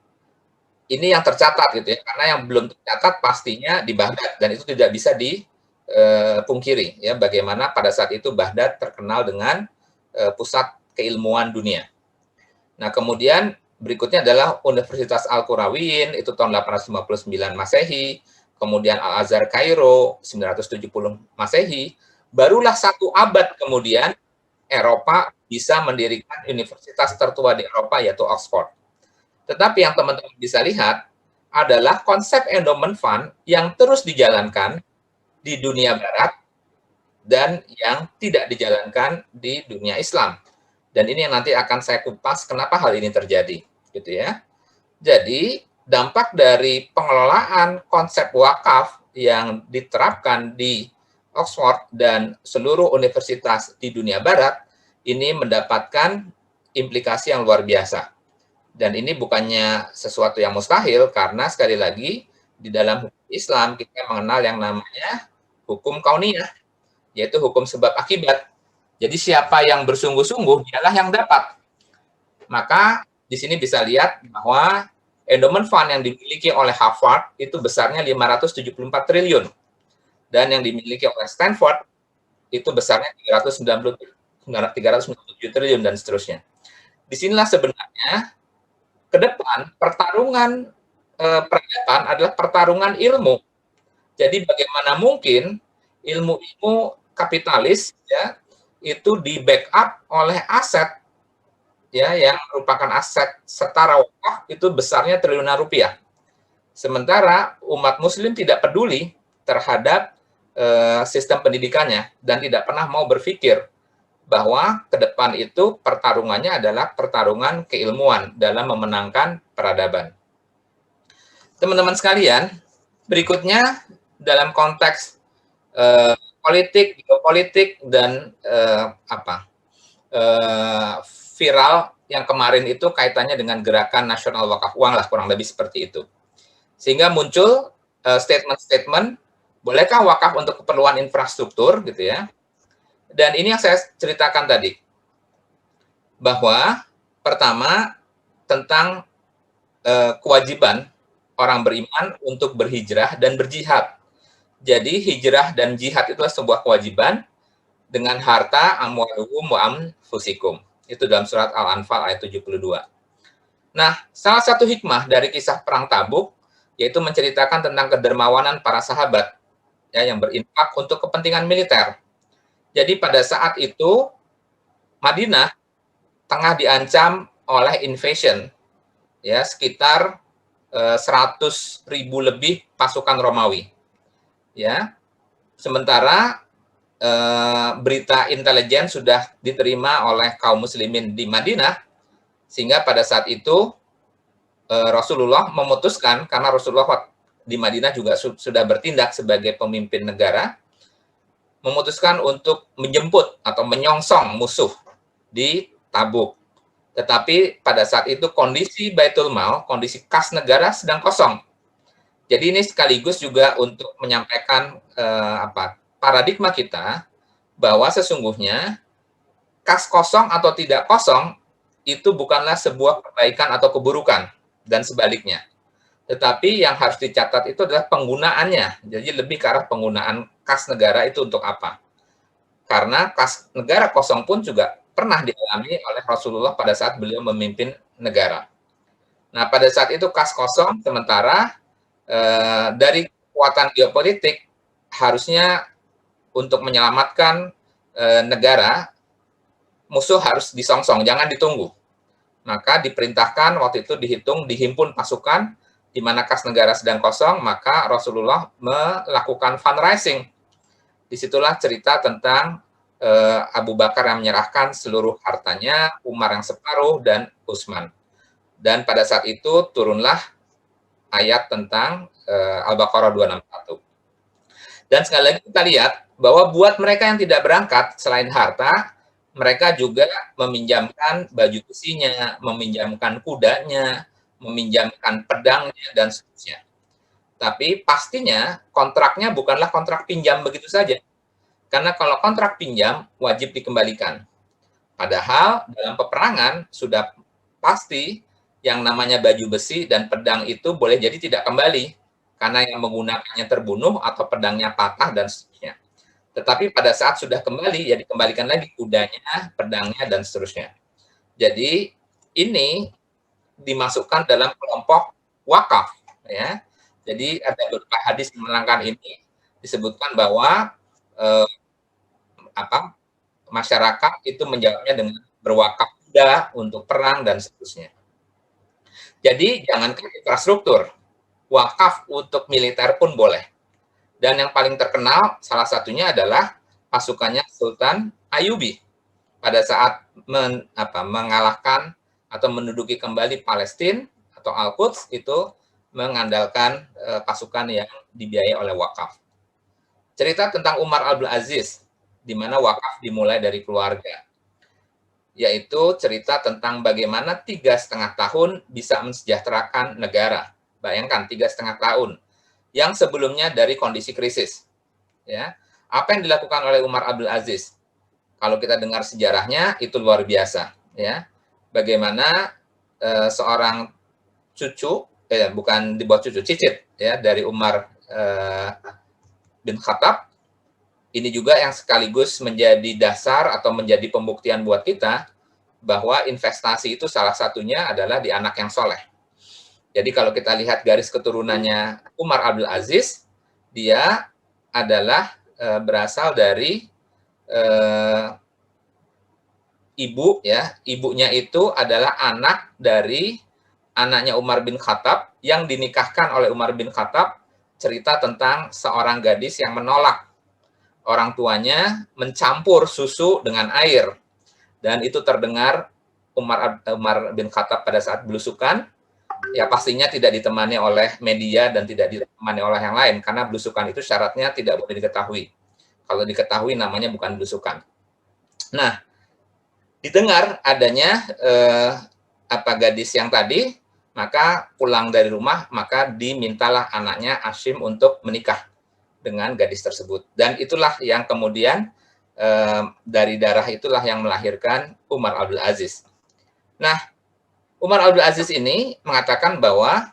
ini yang tercatat gitu ya, karena yang belum tercatat pastinya di Baghdad, dan itu tidak bisa dipungkiri ya, bagaimana pada saat itu Baghdad terkenal dengan pusat keilmuan dunia. Nah, kemudian berikutnya adalah Universitas Al-Qurawiyyin, itu tahun 859 Masehi, kemudian Al-Azhar Kairo, 970 Masehi, barulah satu abad kemudian Eropa bisa mendirikan universitas tertua di Eropa, yaitu Oxford. Tetapi yang teman-teman bisa lihat adalah konsep endowment fund yang terus dijalankan di dunia barat dan yang tidak dijalankan di dunia Islam. Dan ini yang nanti akan saya kupas kenapa hal ini terjadi, gitu ya. Jadi, dampak dari pengelolaan konsep wakaf yang diterapkan di Oxford dan seluruh universitas di dunia barat ini mendapatkan implikasi yang luar biasa. Dan ini bukannya sesuatu yang mustahil karena sekali lagi di dalam hukum Islam kita mengenal yang namanya hukum kauniyah, yaitu hukum sebab akibat. Jadi siapa yang bersungguh-sungguh dialah yang dapat. Maka di sini bisa lihat bahwa endowment fund yang dimiliki oleh Harvard itu besarnya 574 triliun. Dan yang dimiliki oleh Stanford itu besarnya 397 triliun dan seterusnya. Disinilah sebenarnya ke depan pertarungan peradaban adalah pertarungan ilmu. Jadi bagaimana mungkin ilmu-ilmu kapitalis ya itu di backup oleh aset ya yang merupakan aset setara wakaf itu besarnya triliunan rupiah. Sementara umat muslim tidak peduli terhadap sistem pendidikannya dan tidak pernah mau berpikir bahwa ke depan itu pertarungannya adalah pertarungan keilmuan dalam memenangkan peradaban. Teman-teman sekalian, berikutnya dalam konteks politik, geopolitik dan viral yang kemarin itu kaitannya dengan gerakan nasional wakaf uang lah, kurang lebih seperti itu. Sehingga muncul statement-statement, bolehkah wakaf untuk keperluan infrastruktur gitu ya. Dan ini yang saya ceritakan tadi, bahwa pertama tentang kewajiban orang beriman untuk berhijrah dan berjihad. Jadi hijrah dan jihad itu adalah sebuah kewajiban dengan harta, amwaluhum wa anfusikum. Itu dalam surat Al-Anfal ayat 72. Nah, salah satu hikmah dari kisah perang Tabuk yaitu menceritakan tentang kedermawanan para sahabat ya yang berinfak untuk kepentingan militer. Jadi pada saat itu Madinah tengah diancam oleh invasion ya sekitar 100.000 lebih pasukan Romawi. Ya. Sementara berita intelijen sudah diterima oleh kaum muslimin di Madinah sehingga pada saat itu Rasulullah memutuskan karena Rasulullah di Madinah juga sudah bertindak sebagai pemimpin negara memutuskan untuk menjemput atau menyongsong musuh di Tabuk. Tetapi pada saat itu kondisi Baitul Mal, kondisi kas negara sedang kosong. Jadi ini sekaligus juga untuk menyampaikan paradigma kita bahwa sesungguhnya kas kosong atau tidak kosong itu bukanlah sebuah kebaikan atau keburukan dan sebaliknya. Tetapi yang harus dicatat itu adalah penggunaannya. Jadi lebih ke arah penggunaan kas negara itu untuk apa? Karena kas negara kosong pun juga pernah dialami oleh Rasulullah pada saat beliau memimpin negara. Nah, pada saat itu kas kosong, sementara dari kekuatan geopolitik harusnya untuk menyelamatkan negara, musuh harus disongsong, jangan ditunggu. Maka diperintahkan waktu itu dihimpun pasukan, di mana kas negara sedang kosong, maka Rasulullah melakukan fundraising. Disitulah cerita tentang Abu Bakar yang menyerahkan seluruh hartanya, Umar yang separuh, dan Utsman. Dan pada saat itu turunlah ayat tentang Al-Baqarah 261. Dan sekali lagi kita lihat bahwa buat mereka yang tidak berangkat, selain harta, mereka juga meminjamkan baju besinya, meminjamkan kudanya, meminjamkan pedangnya, dan seterusnya. Tapi pastinya kontraknya bukanlah kontrak pinjam begitu saja. Karena kalau kontrak pinjam, wajib dikembalikan. Padahal dalam peperangan sudah pasti yang namanya baju besi dan pedang itu boleh jadi tidak kembali. Karena yang menggunakannya terbunuh atau pedangnya patah dan seterusnya. Tetapi pada saat sudah kembali, ya dikembalikan lagi kudanya, pedangnya, dan seterusnya. Jadi ini dimasukkan dalam kelompok wakaf, ya. Jadi ada beberapa hadis yang menerangkan ini disebutkan bahwa masyarakat itu menjawabnya dengan berwakaf kuda untuk perang dan seterusnya. Jadi jangankan infrastruktur, wakaf untuk militer pun boleh. Dan yang paling terkenal salah satunya adalah pasukannya Sultan Ayyubi pada saat mengalahkan atau menduduki kembali Palestina atau Al-Quds itu mengandalkan pasukan yang dibiayai oleh wakaf. Cerita tentang Umar Abdul Aziz, di mana wakaf dimulai dari keluarga, yaitu cerita tentang bagaimana 3,5 tahun bisa mensejahterakan negara. Bayangkan 3,5 tahun yang sebelumnya dari kondisi krisis. Ya, apa yang dilakukan oleh Umar Abdul Aziz? Kalau kita dengar sejarahnya itu luar biasa. Ya, bagaimana seorang cucu, bukan di bawah cucu, cicit ya dari Umar bin Khattab. Ini juga yang sekaligus menjadi dasar atau menjadi pembuktian buat kita bahwa investasi itu salah satunya adalah di anak yang soleh. Jadi kalau kita lihat garis keturunannya Umar Abdul Aziz, dia adalah berasal dari ibu, ya. Ibunya itu adalah anak dari anaknya Umar bin Khattab yang dinikahkan oleh Umar bin Khattab. Cerita tentang seorang gadis yang menolak orang tuanya mencampur susu dengan air, dan itu terdengar Umar bin Khattab pada saat belusukan. Ya pastinya tidak ditemani oleh media dan tidak ditemani oleh yang lain, karena belusukan itu syaratnya tidak boleh diketahui. Kalau diketahui namanya bukan belusukan. Nah, didengar adanya gadis yang tadi, maka pulang dari rumah, maka dimintalah anaknya Hashim untuk menikah dengan gadis tersebut. Dan itulah yang kemudian dari darah itulah yang melahirkan Umar Abdul Aziz. Nah, Umar Abdul Aziz ini mengatakan bahwa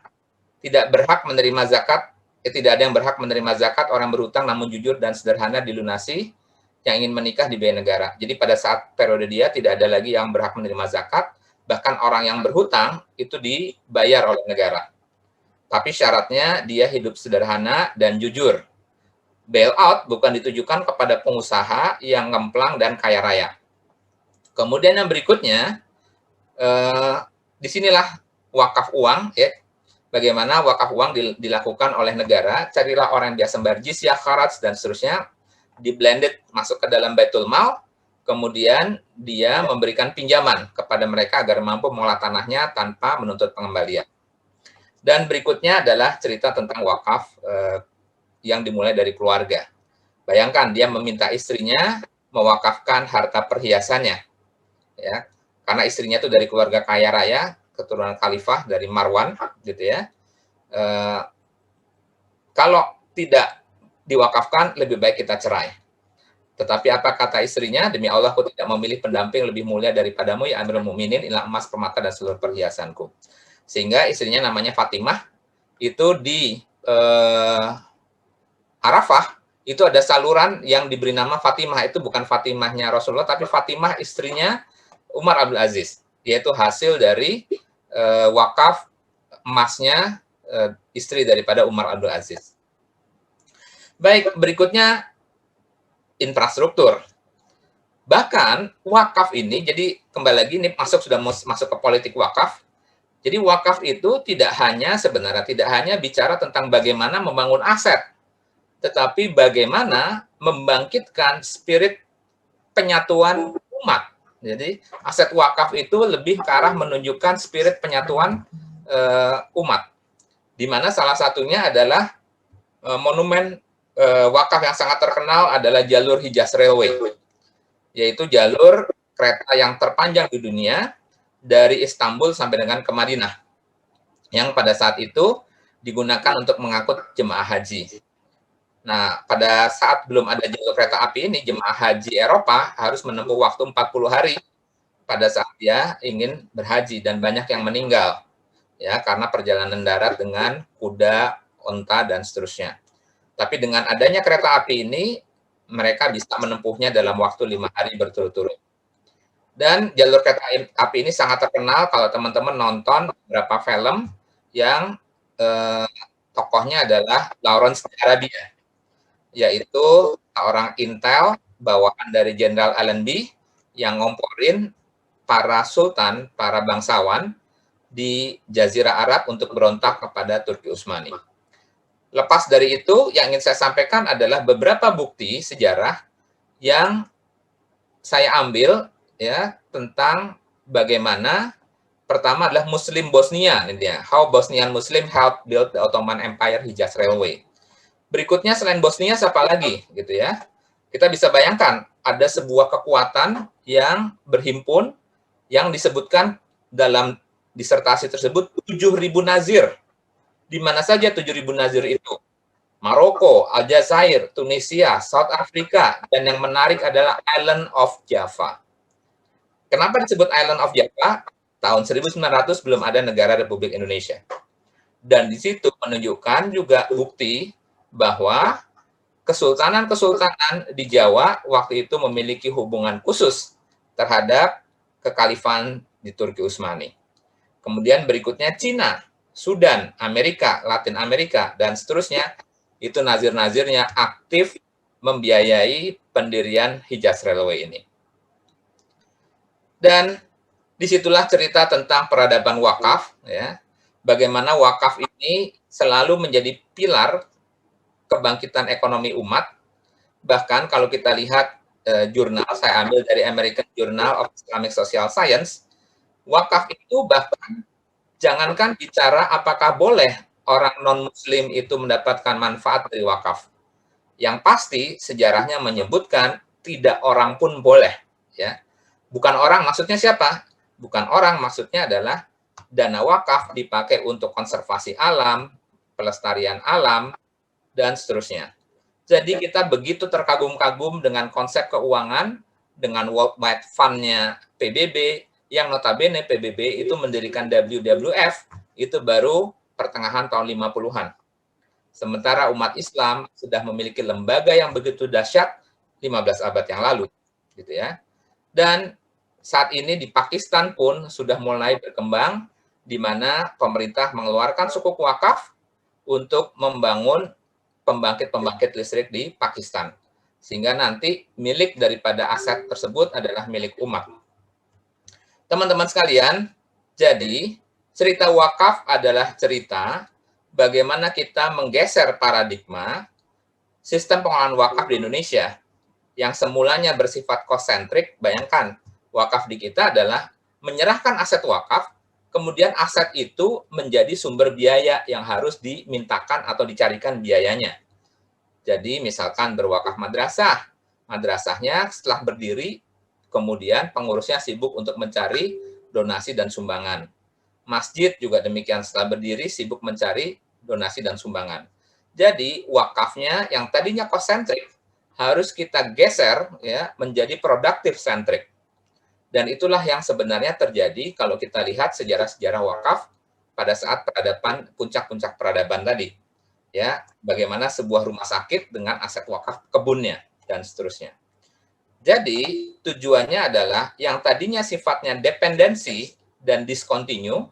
tidak berhak menerima zakat, tidak ada yang berhak menerima zakat orang berhutang namun jujur dan sederhana dilunasi yang ingin menikah dibiayai negara. Jadi pada saat periode dia tidak ada lagi yang berhak menerima zakat, bahkan orang yang berhutang itu dibayar oleh negara. Tapi syaratnya dia hidup sederhana dan jujur. Bailout bukan ditujukan kepada pengusaha yang ngemplang dan kaya raya. Kemudian yang berikutnya, disinilah wakaf uang, ya. Bagaimana wakaf uang dilakukan oleh negara, carilah orang yang biasa membayar jizyah, kharaj, dan seterusnya, di-blended masuk ke dalam Baitul Mal, kemudian dia memberikan pinjaman kepada mereka agar mampu mengolah tanahnya tanpa menuntut pengembalian. Dan berikutnya adalah cerita tentang wakaf yang dimulai dari keluarga. Bayangkan dia meminta istrinya mewakafkan harta perhiasannya, ya, karena istrinya itu dari keluarga kaya raya, keturunan khalifah dari Marwan, gitu ya. Kalau tidak diwakafkan, lebih baik kita cerai. Tetapi apa kata istrinya? Demi Allah, aku tidak memilih pendamping lebih mulia daripadamu, ya Amirul Mukminin, inilah emas, permata, dan seluruh perhiasanku. Sehingga istrinya namanya Fatimah, itu di Arafah, itu ada saluran yang diberi nama Fatimah. Itu bukan Fatimahnya Rasulullah, tapi Fatimah istrinya Umar Abdul Aziz, yaitu hasil dari wakaf emasnya istri daripada Umar Abdul Aziz. Baik, berikutnya infrastruktur. Bahkan wakaf ini, jadi kembali lagi ini sudah masuk ke politik wakaf. Jadi wakaf itu sebenarnya tidak hanya bicara tentang bagaimana membangun aset, tetapi bagaimana membangkitkan spirit penyatuan umat. Jadi aset wakaf itu lebih ke arah menunjukkan spirit penyatuan umat, di mana salah satunya adalah monumen wakaf yang sangat terkenal adalah jalur Hijaz Railway, yaitu jalur kereta yang terpanjang di dunia dari Istanbul sampai dengan ke Madinah, yang pada saat itu digunakan untuk mengangkut jemaah haji. Nah, pada saat belum ada jalur kereta api ini, jemaah haji Eropa harus menempuh waktu 40 hari pada saat dia ingin berhaji, dan banyak yang meninggal, ya, karena perjalanan darat dengan kuda, onta, dan seterusnya. Tapi dengan adanya kereta api ini, mereka bisa menempuhnya dalam waktu 5 hari berturut-turut. Dan jalur kereta api ini sangat terkenal kalau teman-teman nonton beberapa film yang tokohnya adalah Lawrence Arabia, yaitu seorang intel bawahan dari Jenderal Allenby yang ngomporin para sultan, para bangsawan di Jazirah Arab untuk berontak kepada Turki Utsmani. Lepas dari itu, yang ingin saya sampaikan adalah beberapa bukti sejarah yang saya ambil, ya, tentang bagaimana pertama adalah Muslim Bosnia, how Bosnian Muslim helped build the Ottoman Empire Hijaz Railway. Berikutnya selain Bosnia siapa lagi, gitu ya? Kita bisa bayangkan ada sebuah kekuatan yang berhimpun yang disebutkan dalam disertasi tersebut 7.000 nazir. Di mana saja 7.000 nazir itu? Maroko, Aljazair, Tunisia, South Africa, dan yang menarik adalah Island of Java. Kenapa disebut Island of Java? Tahun 1900 belum ada negara Republik Indonesia. Dan di situ menunjukkan juga bukti bahwa kesultanan-kesultanan di Jawa waktu itu memiliki hubungan khusus terhadap kekhalifan di Turki Utsmani. Kemudian berikutnya Cina, Sudan, Amerika, Latin Amerika, dan seterusnya, itu nazir-nazirnya aktif membiayai pendirian Hijaz Railway ini. Dan disitulah cerita tentang peradaban wakaf, ya, bagaimana wakaf ini selalu menjadi pilar kebangkitan ekonomi umat. Bahkan kalau kita lihat jurnal, saya ambil dari American Journal of Islamic Social Science, wakaf itu bahkan jangankan bicara apakah boleh orang non-muslim itu mendapatkan manfaat dari wakaf. Yang pasti sejarahnya menyebutkan tidak orang pun boleh, ya. Bukan orang maksudnya siapa? Bukan orang maksudnya adalah dana wakaf dipakai untuk konservasi alam, pelestarian alam, dan seterusnya. Jadi kita begitu terkagum-kagum dengan konsep keuangan, dengan World Wide Fund-nya PBB, yang notabene PBB itu mendirikan WWF, itu baru pertengahan tahun 50-an. Sementara umat Islam sudah memiliki lembaga yang begitu dahsyat 15 abad yang lalu, gitu ya. Dan saat ini di Pakistan pun sudah mulai berkembang, di mana pemerintah mengeluarkan sukuk wakaf untuk membangun pembangkit-pembangkit listrik di Pakistan. Sehingga nanti milik daripada aset tersebut adalah milik umat. Teman-teman sekalian, jadi cerita wakaf adalah cerita bagaimana kita menggeser paradigma sistem pengelolaan wakaf di Indonesia yang semulanya bersifat cost-centric. Bayangkan, wakaf di kita adalah menyerahkan aset wakaf, kemudian aset itu menjadi sumber biaya yang harus dimintakan atau dicarikan biayanya. Jadi misalkan berwakaf madrasah, madrasahnya setelah berdiri, kemudian pengurusnya sibuk untuk mencari donasi dan sumbangan. Masjid juga demikian, setelah berdiri sibuk mencari donasi dan sumbangan. Jadi wakafnya yang tadinya cost-centric harus kita geser ya menjadi productive centric. Dan itulah yang sebenarnya terjadi kalau kita lihat sejarah-sejarah wakaf pada saat peradaban, puncak-puncak peradaban tadi. Ya, bagaimana sebuah rumah sakit dengan aset wakaf kebunnya dan seterusnya. Jadi tujuannya adalah yang tadinya sifatnya dependensi dan discontinue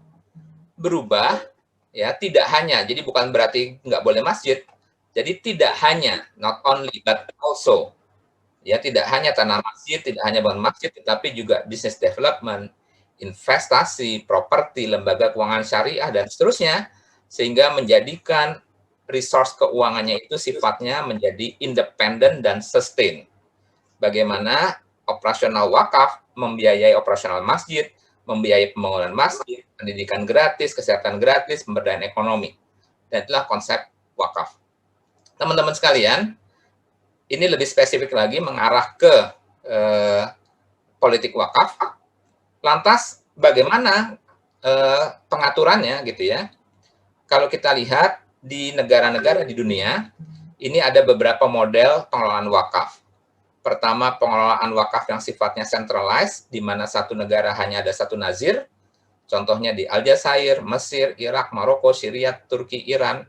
berubah, ya, tidak hanya, jadi bukan berarti nggak boleh masjid, jadi tidak hanya, not only but also, ya, tidak hanya tanah masjid, tidak hanya bangun masjid, tetapi juga business development, investasi, properti, lembaga keuangan syariah dan seterusnya, sehingga menjadikan resource keuangannya itu sifatnya menjadi independen dan sustain. Bagaimana operasional wakaf membiayai operasional masjid, membiayai pembangunan masjid, pendidikan gratis, kesehatan gratis, pemberdayaan ekonomi. Dan itulah konsep wakaf. Teman-teman sekalian, ini lebih spesifik lagi mengarah ke politik wakaf. Lantas bagaimana pengaturannya gitu ya? Kalau kita lihat di negara-negara di dunia, ini ada beberapa model pengelolaan wakaf. Pertama, pengelolaan wakaf yang sifatnya centralized, di mana satu negara hanya ada satu nazir. Contohnya di Aljazair, Mesir, Irak, Maroko, Syria, Turki, Iran.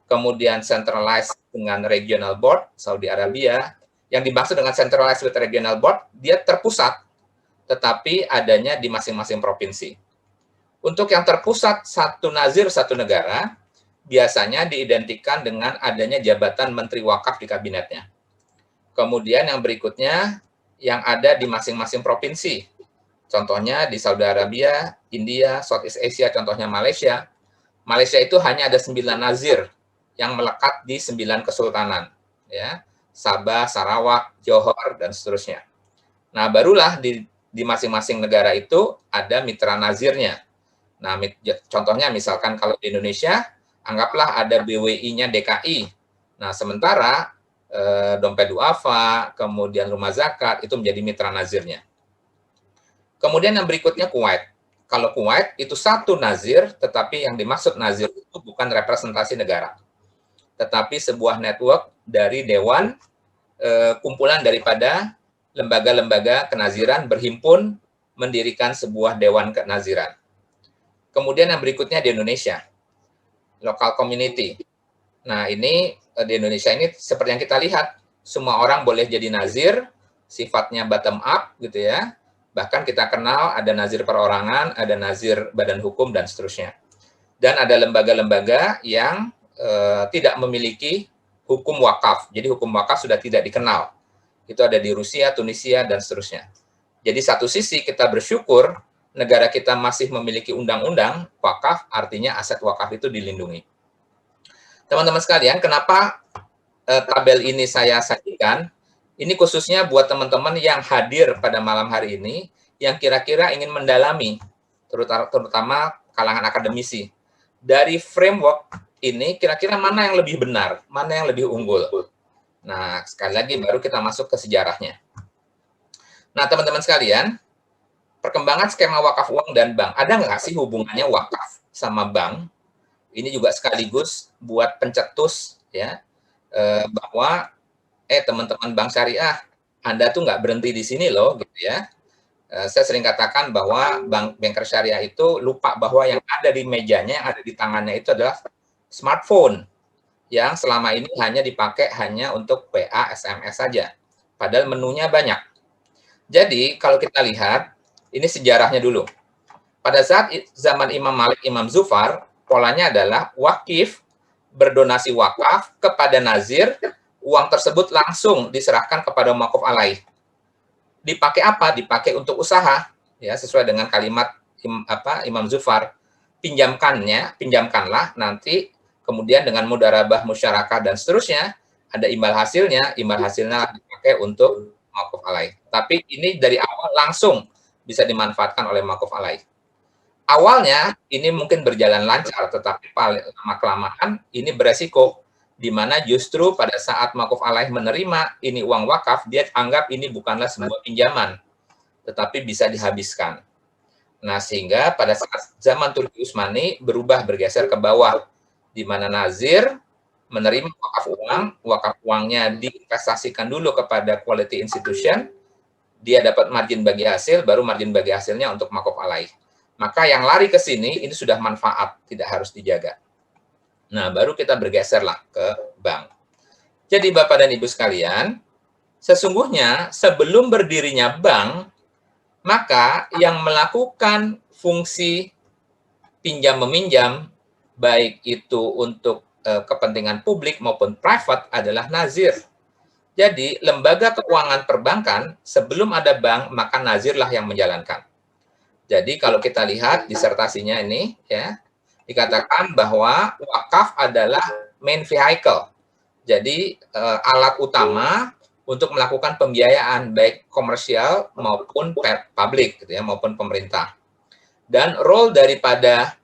Kemudian centralized dengan regional board, Saudi Arabia. Yang dimaksud dengan centralized with regional board, dia terpusat, tetapi adanya di masing-masing provinsi. Untuk yang terpusat, satu nazir, satu negara, biasanya diidentikan dengan adanya jabatan menteri wakaf di kabinetnya. Kemudian yang berikutnya, yang ada di masing-masing provinsi. Contohnya di Saudi Arabia, India, Southeast Asia, contohnya Malaysia. Malaysia itu hanya ada 9 nazir yang melekat di 9 kesultanan. Ya, Sabah, Sarawak, Johor, dan seterusnya. Nah, barulah di masing-masing negara itu ada mitra nazirnya. Nah, contohnya misalkan kalau di Indonesia, anggaplah ada BWI-nya DKI. Nah, sementara dompet duafa, kemudian rumah zakat, itu menjadi mitra nazirnya. Kemudian yang berikutnya Kuwait. Kalau Kuwait itu satu nazir, tetapi yang dimaksud nazir itu bukan representasi negara, tetapi sebuah network dari dewan, kumpulan daripada lembaga-lembaga kenaziran berhimpun mendirikan sebuah dewan kenaziran. Kemudian yang berikutnya di Indonesia, local community. Nah, ini di Indonesia ini seperti yang kita lihat, semua orang boleh jadi nazir, sifatnya bottom up gitu ya. Bahkan kita kenal ada nazir perorangan, ada nazir badan hukum, dan seterusnya. Dan ada lembaga-lembaga yang tidak memiliki hukum wakaf. Jadi hukum wakaf sudah tidak dikenal. Itu ada di Rusia, Tunisia, dan seterusnya. Jadi satu sisi kita bersyukur negara kita masih memiliki undang-undang wakaf, artinya aset wakaf itu dilindungi. Teman-teman sekalian, kenapa tabel ini saya sajikan? Ini khususnya buat teman-teman yang hadir pada malam hari ini, yang kira-kira ingin mendalami, terutama kalangan akademisi. Dari framework ini, kira-kira mana yang lebih benar, mana yang lebih unggul. Nah, sekali lagi baru kita masuk ke sejarahnya. Nah, teman-teman sekalian, perkembangan skema wakaf uang dan bank, ada nggak sih hubungannya wakaf sama bank? Ini juga sekaligus buat pencetus, ya, bahwa teman-teman bank syariah, Anda tuh nggak berhenti di sini loh, gitu ya. Saya sering katakan bahwa banker syariah itu lupa bahwa yang ada di mejanya, yang ada di tangannya itu adalah smartphone, yang selama ini hanya dipakai hanya untuk WA, SMS saja. Padahal menunya banyak. Jadi, kalau kita lihat, ini sejarahnya dulu. Pada saat zaman Imam Malik, Imam Zufar, polanya adalah wakif berdonasi wakaf kepada nazir, uang tersebut langsung diserahkan kepada mauquf alaih. Dipakai apa? Dipakai untuk usaha, ya, sesuai dengan kalimat Imam Zufar. Pinjamkanlah, nanti kemudian dengan mudarabah, musyarakah, dan seterusnya, ada imbal hasilnya dipakai untuk mauquf alaih. Tapi ini dari awal langsung bisa dimanfaatkan oleh mauquf alaih. Awalnya ini mungkin berjalan lancar, tetapi paling lama-kelamaan ini beresiko, di mana justru pada saat mauquf alaih menerima ini uang wakaf, dia anggap ini bukanlah sebuah pinjaman, tetapi bisa dihabiskan. Nah, sehingga pada saat zaman Turki Utsmani bergeser ke bawah, di mana nazir menerima wakaf uangnya diinvestasikan dulu kepada quality institution, dia dapat margin bagi hasil, baru margin bagi hasilnya untuk mauquf alaih. Maka yang lari ke sini, ini sudah manfaat, tidak harus dijaga. Nah, baru kita bergeserlah ke bank. Jadi, Bapak dan Ibu sekalian, sesungguhnya sebelum berdirinya bank, maka yang melakukan fungsi pinjam-meminjam, baik itu untuk kepentingan publik maupun private, adalah nazir. Jadi, lembaga keuangan perbankan, sebelum ada bank, maka nazirlah yang menjalankan. Jadi, kalau kita lihat disertasinya ini, ya, dikatakan bahwa wakaf adalah main vehicle. Jadi, alat utama untuk melakukan pembiayaan, baik komersial maupun publik, gitu ya, maupun pemerintah. Dan role daripada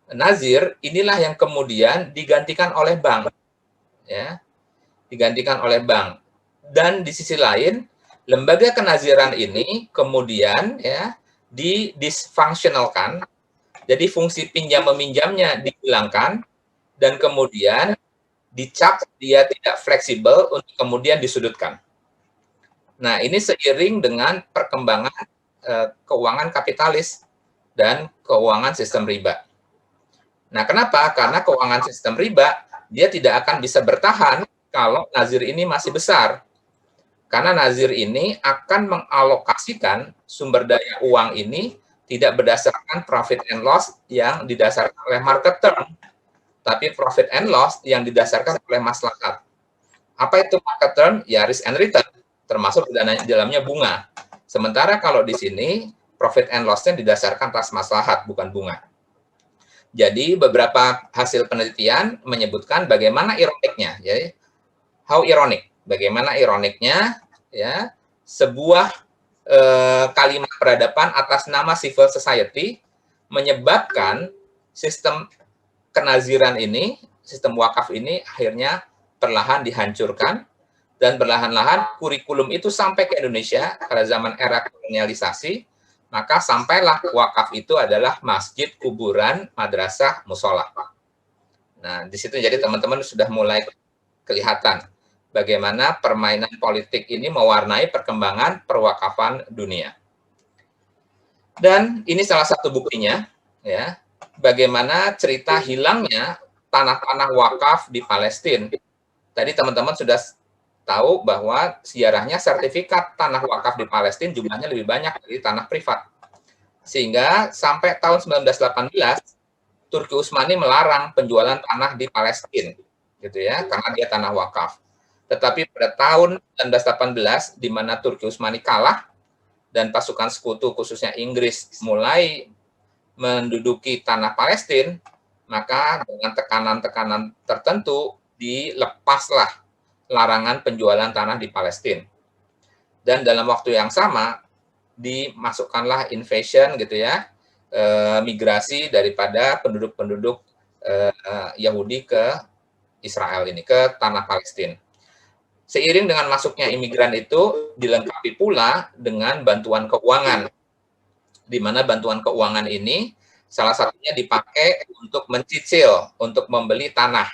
nazir, inilah yang kemudian digantikan oleh bank. Ya, digantikan oleh bank. Dan di sisi lain, lembaga kenaziran ini kemudian, ya, didisfungsionalkan. Jadi fungsi pinjam-meminjamnya dihilangkan, dan kemudian dicap dia tidak fleksibel untuk kemudian disudutkan. Nah, ini seiring dengan perkembangan keuangan kapitalis dan keuangan sistem riba. Nah, kenapa? Karena keuangan sistem riba, dia tidak akan bisa bertahan kalau nazir ini masih besar. Karena nazir ini akan mengalokasikan sumber daya uang ini tidak berdasarkan profit and loss yang didasarkan oleh market term, tapi profit and loss yang didasarkan oleh maslahat. Apa itu market term? Ya, risk and return, termasuk di dalamnya bunga. Sementara kalau di sini, profit and loss-nya didasarkan atas maslahat, bukan bunga. Jadi, beberapa hasil penelitian menyebutkan bagaimana ironiknya, ya, how ironic, bagaimana ironiknya, ya, sebuah kalimat peradaban atas nama civil society menyebabkan sistem kenaziran ini, sistem wakaf ini akhirnya perlahan dihancurkan, dan perlahan-lahan kurikulum itu sampai ke Indonesia pada zaman era kolonialisasi, maka sampailah wakaf itu adalah masjid, kuburan, madrasah, musola. Nah, di situ jadi teman-teman sudah mulai kelihatan bagaimana permainan politik ini mewarnai perkembangan perwakafan dunia. Dan ini salah satu buktinya, ya, bagaimana cerita hilangnya tanah-tanah wakaf di Palestina. Tadi teman-teman sudah tahu bahwa sejarahnya sertifikat tanah wakaf di Palestina jumlahnya lebih banyak dari tanah privat. Sehingga sampai tahun 1918, Turki Utsmani melarang penjualan tanah di Palestina, gitu ya, karena dia tanah wakaf. Tetapi pada tahun 1918, di mana Turki Utsmani kalah, dan pasukan sekutu khususnya Inggris mulai menduduki tanah Palestina, maka dengan tekanan-tekanan tertentu dilepaslah larangan penjualan tanah di Palestina. Dan dalam waktu yang sama dimasukkanlah invasion gitu ya, migrasi daripada penduduk-penduduk Yahudi ke Israel ini, ke tanah Palestina. Seiring dengan masuknya imigran itu dilengkapi pula dengan bantuan keuangan, di mana bantuan keuangan ini salah satunya dipakai untuk mencicil, untuk membeli tanah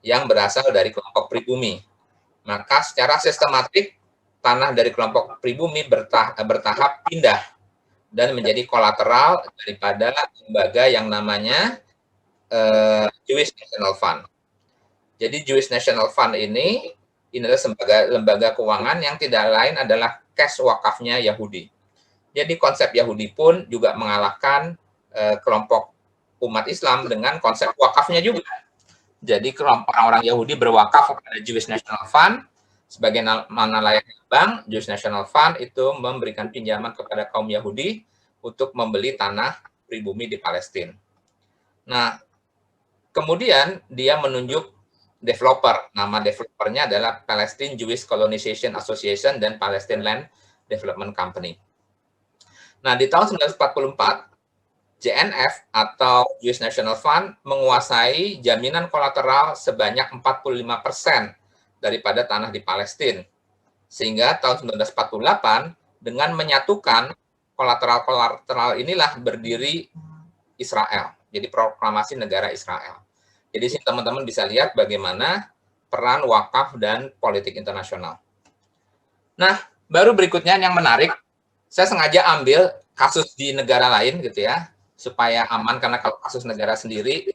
yang berasal dari kelompok pribumi. Maka secara sistematik tanah dari kelompok pribumi bertahap pindah dan menjadi kolateral daripada lembaga yang namanya Jewish National Fund. Jadi Jewish National Fund ini adalah lembaga keuangan yang tidak lain adalah cash wakafnya Yahudi. Jadi konsep Yahudi pun juga mengalahkan kelompok umat Islam dengan konsep wakafnya juga. Jadi kelompok orang-orang Yahudi berwakaf kepada Jewish National Fund, sebagaimana layaknya bank, Jewish National Fund itu memberikan pinjaman kepada kaum Yahudi untuk membeli tanah pribumi di Palestina. Nah, kemudian dia menunjuk developer. Nama developernya adalah Palestine Jewish Colonization Association dan Palestine Land Development Company. Nah, di tahun 1944, JNF atau Jewish National Fund menguasai jaminan kolateral sebanyak 45% daripada tanah di Palestina. Sehingga tahun 1948 dengan menyatukan kolateral inilah berdiri Israel. Jadi proklamasi negara Israel. Jadi teman-teman bisa lihat bagaimana peran wakaf dan politik internasional. Nah, baru berikutnya yang menarik, saya sengaja ambil kasus di negara lain gitu ya, supaya aman, karena kalau kasus negara sendiri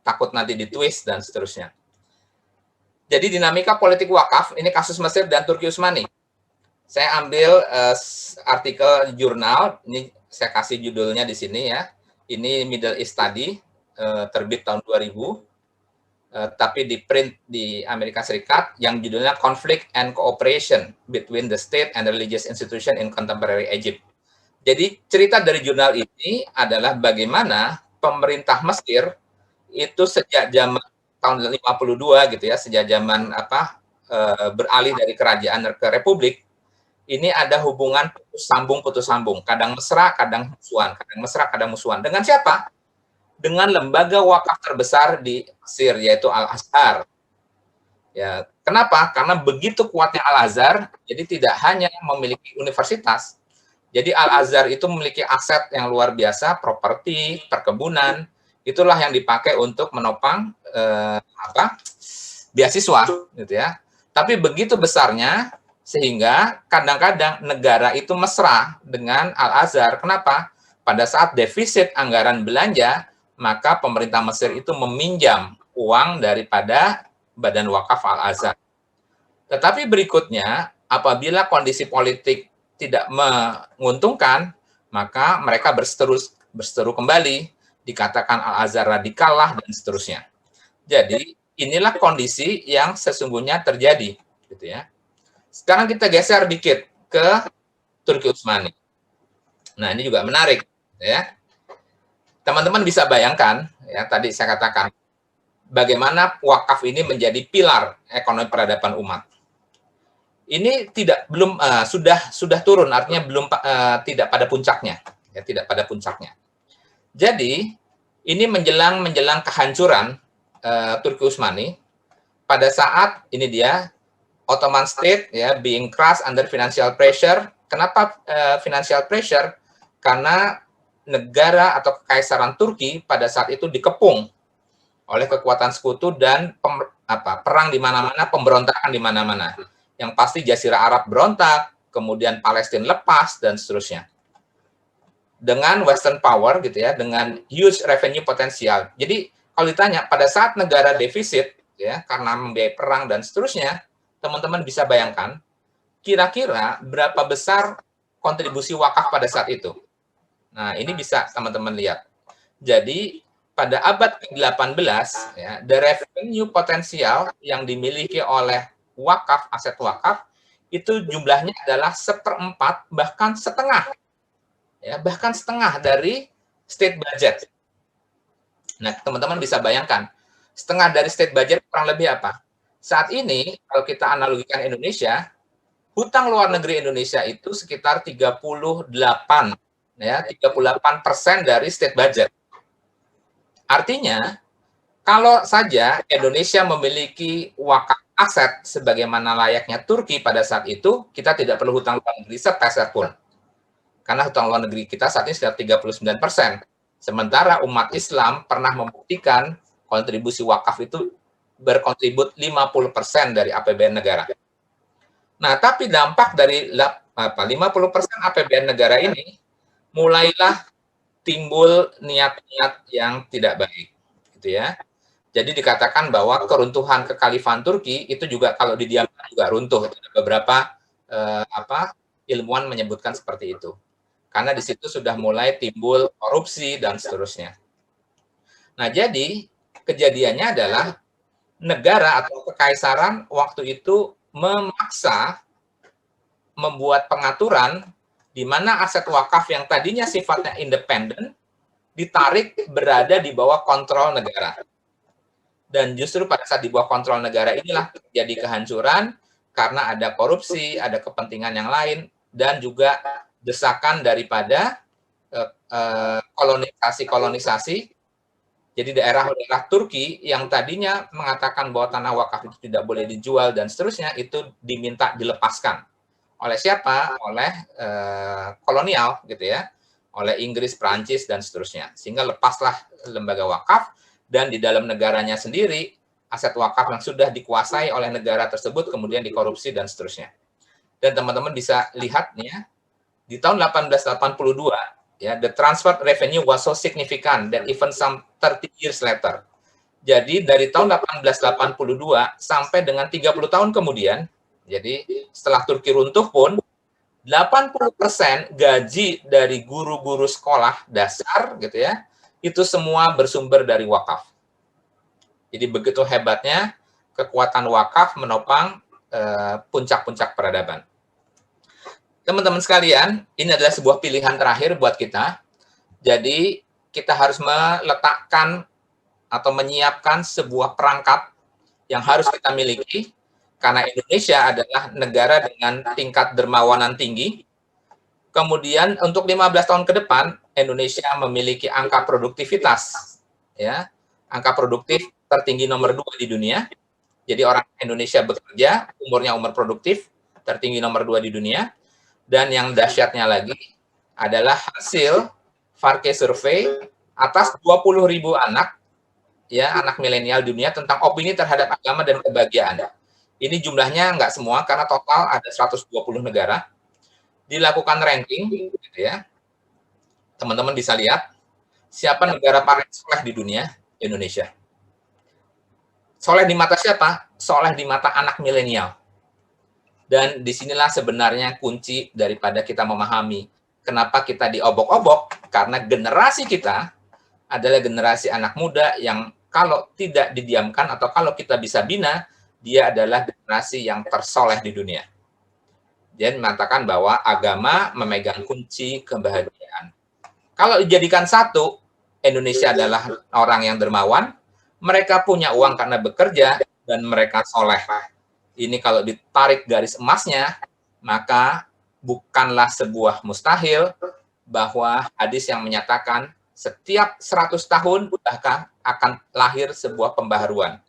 takut nanti ditwist dan seterusnya. Jadi dinamika politik wakaf, ini kasus Mesir dan Turki Utsmani. Saya ambil artikel jurnal, ini saya kasih judulnya di sini ya. Ini Middle East Study, terbit tahun 2000, tapi di print di Amerika Serikat yang judulnya Conflict and Cooperation Between the State and Religious Institution in Contemporary Egypt. Jadi cerita dari jurnal ini adalah bagaimana pemerintah Mesir itu sejak zaman tahun 52 gitu ya, sejak zaman beralih dari kerajaan ke republik, ini ada hubungan putus sambung, kadang mesra, kadang musuhan, kadang mesra, kadang musuhan. Dengan siapa? Dengan lembaga wakaf terbesar di Mesir, yaitu Al-Azhar. Ya, kenapa? Karena begitu kuatnya Al-Azhar, jadi tidak hanya memiliki universitas. Jadi Al-Azhar itu memiliki aset yang luar biasa, properti, perkebunan, itulah yang dipakai untuk menopang beasiswa, gitu ya. Tapi begitu besarnya sehingga kadang-kadang negara itu mesra dengan Al-Azhar. Kenapa? Pada saat defisit anggaran belanja, maka pemerintah Mesir itu meminjam uang daripada Badan Wakaf Al-Azhar. Tetapi berikutnya, apabila kondisi politik tidak menguntungkan, maka mereka berseteru kembali, dikatakan Al-Azhar radikal lah, dan seterusnya. Jadi, inilah kondisi yang sesungguhnya terjadi, gitu ya. Sekarang kita geser dikit ke Turki Utsmani. Nah, ini juga menarik, ya. Teman-teman bisa bayangkan, ya, tadi saya katakan, bagaimana wakaf ini menjadi pilar ekonomi peradaban umat. Ini sudah turun, artinya tidak pada puncaknya, ya, tidak pada puncaknya. Jadi ini menjelang kehancuran Turki Utsmani pada saat ini dia Ottoman State ya being crushed under financial pressure. Kenapa financial pressure? Karena negara atau kekaisaran Turki pada saat itu dikepung oleh kekuatan sekutu dan perang di mana-mana, pemberontakan di mana-mana. Yang pasti Jazirah Arab berontak, kemudian Palestina lepas, dan seterusnya. Dengan Western power, gitu ya, dengan huge revenue potensial. Jadi, kalau ditanya, pada saat negara defisit, ya, karena membiayai perang dan seterusnya, teman-teman bisa bayangkan kira-kira berapa besar kontribusi wakaf pada saat itu. Nah, ini bisa teman-teman lihat. Jadi, pada abad ke-18, ya, the revenue potensial yang dimiliki oleh wakaf, aset wakaf, itu jumlahnya adalah 1/4, bahkan setengah. Ya, bahkan setengah dari state budget. Nah, teman-teman bisa bayangkan, setengah dari state budget kurang lebih apa? Saat ini, kalau kita analogikan Indonesia, hutang luar negeri Indonesia itu sekitar 38, ya, 38% dari state budget. Artinya, kalau saja Indonesia memiliki wakaf aset sebagaimana layaknya Turki pada saat itu, kita tidak perlu hutang luar negeri sepeser pun. Karena hutang luar negeri kita saat ini sekitar 39%. Sementara umat Islam pernah membuktikan kontribusi wakaf itu berkontribut 50% dari APBN negara. Nah, tapi dampak dari 50% APBN negara ini mulailah timbul niat-niat yang tidak baik, gitu ya. Jadi dikatakan bahwa keruntuhan kekhalifahan Turki itu juga kalau didiamkan juga runtuh. Beberapa ilmuwan menyebutkan seperti itu. Karena di situ sudah mulai timbul korupsi dan seterusnya. Nah, jadi kejadiannya adalah negara atau kekaisaran waktu itu memaksa membuat pengaturan di mana aset wakaf yang tadinya sifatnya independen ditarik berada di bawah kontrol negara. Dan justru pada saat di bawah kontrol negara inilah terjadi kehancuran karena ada korupsi, ada kepentingan yang lain, dan juga desakan daripada kolonisasi. Jadi daerah-daerah Turki yang tadinya mengatakan bahwa tanah wakaf itu tidak boleh dijual dan seterusnya, itu diminta dilepaskan. Oleh siapa? Oleh kolonial, gitu ya. Oleh Inggris, Prancis, dan seterusnya. Sehingga lepaslah lembaga wakaf, dan di dalam negaranya sendiri, aset wakaf yang sudah dikuasai oleh negara tersebut kemudian dikorupsi dan seterusnya. Dan teman-teman bisa lihat nih ya, di tahun 1882, ya, the transfer revenue was so significant that even some 30 years later. Jadi dari tahun 1882 sampai dengan 30 tahun kemudian, jadi setelah Turki runtuh pun 80% gaji dari guru-guru sekolah dasar, gitu ya, itu semua bersumber dari wakaf. Jadi begitu hebatnya kekuatan wakaf menopang puncak-puncak peradaban. Teman-teman sekalian, ini adalah sebuah pilihan terakhir buat kita. Jadi kita harus meletakkan atau menyiapkan sebuah perangkat yang harus kita miliki, karena Indonesia adalah negara dengan tingkat dermawanan tinggi. Kemudian untuk 15 tahun ke depan, Indonesia memiliki angka produktivitas, ya, angka produktif tertinggi nomor 2 di dunia. Jadi orang Indonesia bekerja, umurnya umur produktif, tertinggi nomor 2 di dunia. Dan yang dahsyatnya lagi adalah hasil Farke Survey atas 20.000 anak, ya, anak milenial dunia tentang opini terhadap agama dan kebahagiaan. Ini jumlahnya nggak semua karena total ada 120 negara. Dilakukan ranking, gitu ya. Teman-teman bisa lihat siapa negara paling soleh di dunia? Indonesia. Soleh di mata siapa? Soleh di mata anak milenial. Dan disinilah sebenarnya kunci daripada kita memahami kenapa kita diobok-obok, karena generasi kita adalah generasi anak muda yang kalau tidak didiamkan atau kalau kita bisa bina, dia adalah generasi yang tersoleh di dunia. Dia mengatakan bahwa agama memegang kunci kebahagiaan. Kalau dijadikan satu, Indonesia adalah orang yang dermawan, mereka punya uang karena bekerja, dan mereka soleh. Ini kalau ditarik garis emasnya, maka bukanlah sebuah mustahil bahwa hadis yang menyatakan setiap 100 tahun bahkan akan lahir sebuah pembaharuan.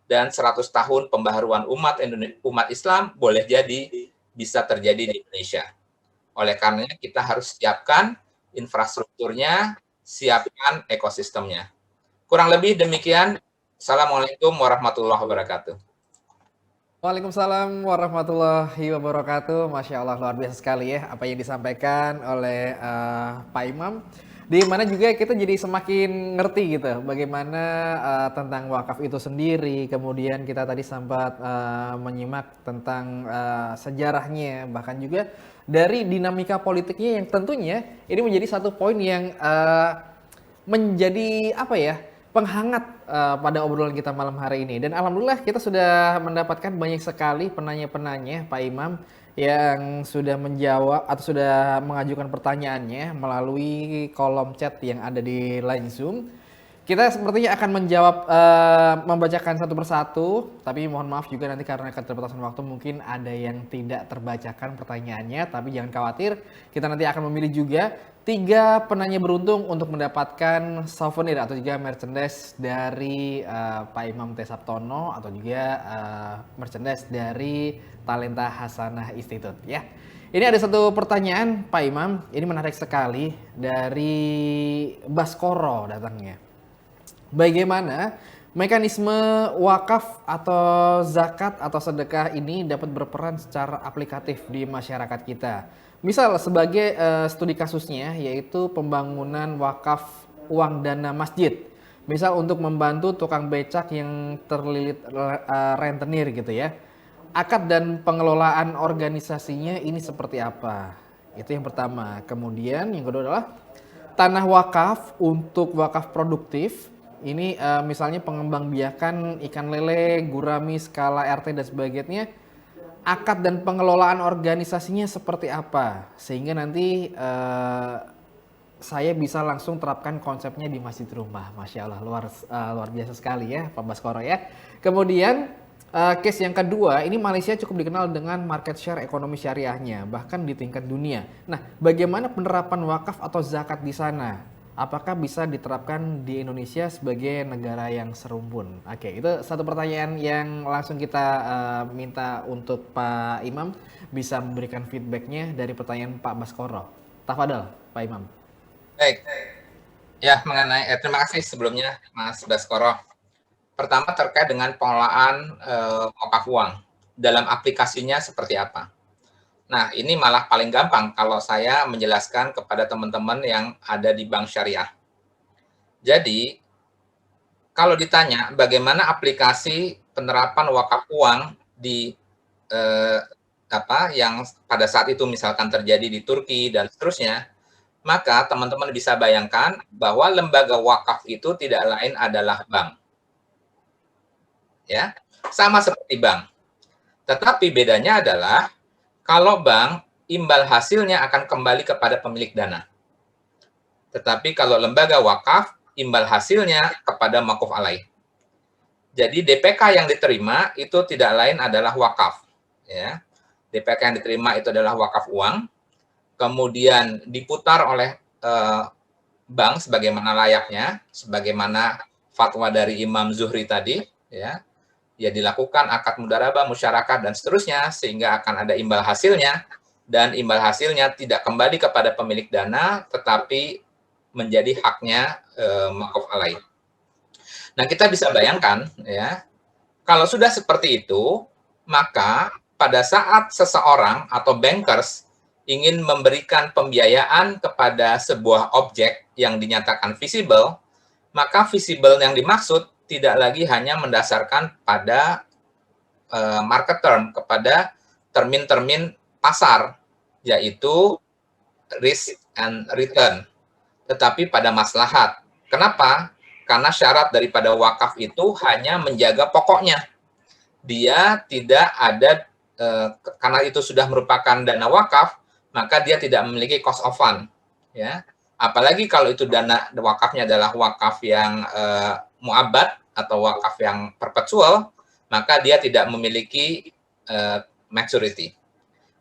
Dan 100 tahun pembaharuan umat Islam boleh jadi bisa terjadi di Indonesia. Oleh karenanya kita harus siapkan infrastrukturnya, siapkan ekosistemnya. Kurang lebih demikian. Assalamualaikum warahmatullahi wabarakatuh. Waalaikumsalam warahmatullahi wabarakatuh. Masya Allah, luar biasa sekali ya apa yang disampaikan oleh Pak Imam. Di mana juga kita jadi semakin ngerti gitu bagaimana tentang wakaf itu sendiri. Kemudian kita tadi sempat menyimak tentang sejarahnya, bahkan juga dari dinamika politiknya yang tentunya ini menjadi satu poin yang menjadi apa ya, penghangat pada obrolan kita malam hari ini. Dan alhamdulillah kita sudah mendapatkan banyak sekali penanya-penanya Pak Imam yang sudah menjawab atau sudah mengajukan pertanyaannya melalui kolom chat yang ada di line Zoom. Kita sepertinya akan menjawab, membacakan satu persatu, tapi mohon maaf juga nanti karena keterbatasan waktu mungkin ada yang tidak terbacakan pertanyaannya, tapi jangan khawatir, kita nanti akan memilih juga 3 penanya beruntung untuk mendapatkan souvenir atau juga merchandise dari Pak Imam T. Sabtono atau juga merchandise dari Talenta Hasanah Institute ya. Ini ada satu pertanyaan Pak Imam, ini menarik sekali dari Baskoro datangnya. Bagaimana mekanisme wakaf atau zakat atau sedekah ini dapat berperan secara aplikatif di masyarakat kita? Misal sebagai studi kasusnya yaitu pembangunan wakaf uang dana masjid. Misal untuk membantu tukang becak yang terlilit rentenir gitu ya. Akad dan pengelolaan organisasinya ini seperti apa? Itu yang pertama. Kemudian yang kedua adalah tanah wakaf untuk wakaf produktif. Ini misalnya pengembangbiakan ikan lele, gurami, skala RT dan sebagainya. Akad dan pengelolaan organisasinya seperti apa? Sehingga nanti saya bisa langsung terapkan konsepnya di masjid rumah. Masya Allah, luar biasa sekali ya Pak Baskoro ya. Kemudian case yang kedua, ini Malaysia cukup dikenal dengan market share ekonomi syariahnya, bahkan di tingkat dunia. Nah, bagaimana penerapan wakaf atau zakat di sana? Apakah bisa diterapkan di Indonesia sebagai negara yang serumpun? Oke, itu satu pertanyaan yang langsung kita minta untuk Pak Imam bisa memberikan feedbacknya dari pertanyaan Pak Baskoro. Tafadhol, Pak Imam. Baik, ya mengenai terima kasih sebelumnya Mas Baskoro. Pertama terkait dengan pengelolaan wakaf uang, dalam aplikasinya seperti apa? Nah, ini malah paling gampang kalau saya menjelaskan kepada teman-teman yang ada di bank syariah. Jadi, kalau ditanya bagaimana aplikasi penerapan wakaf uang di yang pada saat itu misalkan terjadi di Turki dan seterusnya, maka teman-teman bisa bayangkan bahwa lembaga wakaf itu tidak lain adalah bank. Ya, sama seperti bank. Tetapi bedanya adalah kalau bank, imbal hasilnya akan kembali kepada pemilik dana. Tetapi kalau lembaga wakaf, imbal hasilnya kepada maquf alaih. Jadi DPK yang diterima itu tidak lain adalah wakaf. Ya. DPK yang diterima itu adalah wakaf uang, kemudian diputar oleh bank sebagaimana layaknya, sebagaimana fatwa dari Imam Zuhri tadi, ya dilakukan akad mudarabah, musyarakah, dan seterusnya, sehingga akan ada imbal hasilnya, dan imbal hasilnya tidak kembali kepada pemilik dana, tetapi menjadi haknya maquf alaih. Nah, kita bisa bayangkan, ya, kalau sudah seperti itu, maka pada saat seseorang atau bankers ingin memberikan pembiayaan kepada sebuah objek yang dinyatakan visible, maka visible yang dimaksud tidak lagi hanya mendasarkan pada market term, kepada termin-termin pasar, yaitu risk and return, tetapi pada maslahat. Kenapa? Karena syarat daripada wakaf itu hanya menjaga pokoknya. Dia tidak ada, karena itu sudah merupakan dana wakaf, maka dia tidak memiliki cost of fund. Ya. Apalagi kalau itu dana wakafnya adalah wakaf yang mu'abbad, atau wakaf yang perpetual, maka dia tidak memiliki maturity.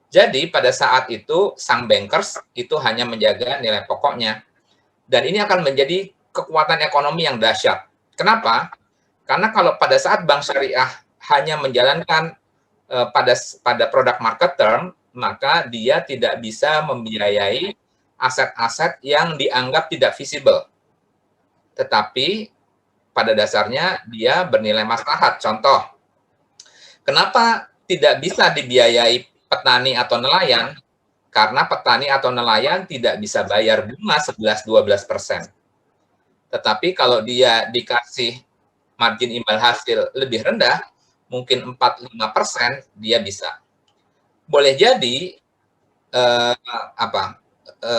Jadi pada saat itu sang bankers itu hanya menjaga nilai pokoknya. Dan ini akan menjadi kekuatan ekonomi yang dahsyat. Kenapa? Karena kalau pada saat bank syariah hanya menjalankan pada produk market term, maka dia tidak bisa membiayai aset-aset yang dianggap tidak visible. Tetapi pada dasarnya dia bernilai maslahat. Contoh, kenapa tidak bisa dibiayai petani atau nelayan karena petani atau nelayan tidak bisa bayar bunga 11-12%. Tetapi kalau dia dikasih margin imbal hasil lebih rendah, mungkin 4-5%, dia bisa. Boleh jadi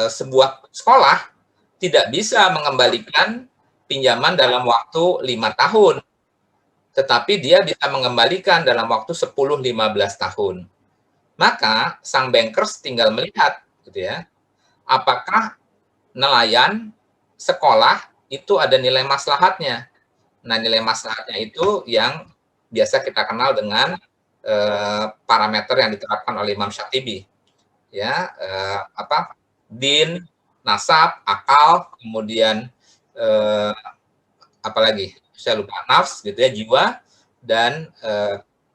sebuah sekolah tidak bisa mengembalikan pinjaman dalam waktu 5 tahun, tetapi dia bisa mengembalikan dalam waktu 10-15 tahun. Maka sang bankers tinggal melihat, gitu ya, apakah nelayan sekolah itu ada nilai maslahatnya. Nah, nilai maslahatnya itu yang biasa kita kenal dengan parameter yang diterapkan oleh Imam Syatibi, ya, din, nasab, akal, kemudian apalagi saya lupa, nafs, gitu ya, jiwa, dan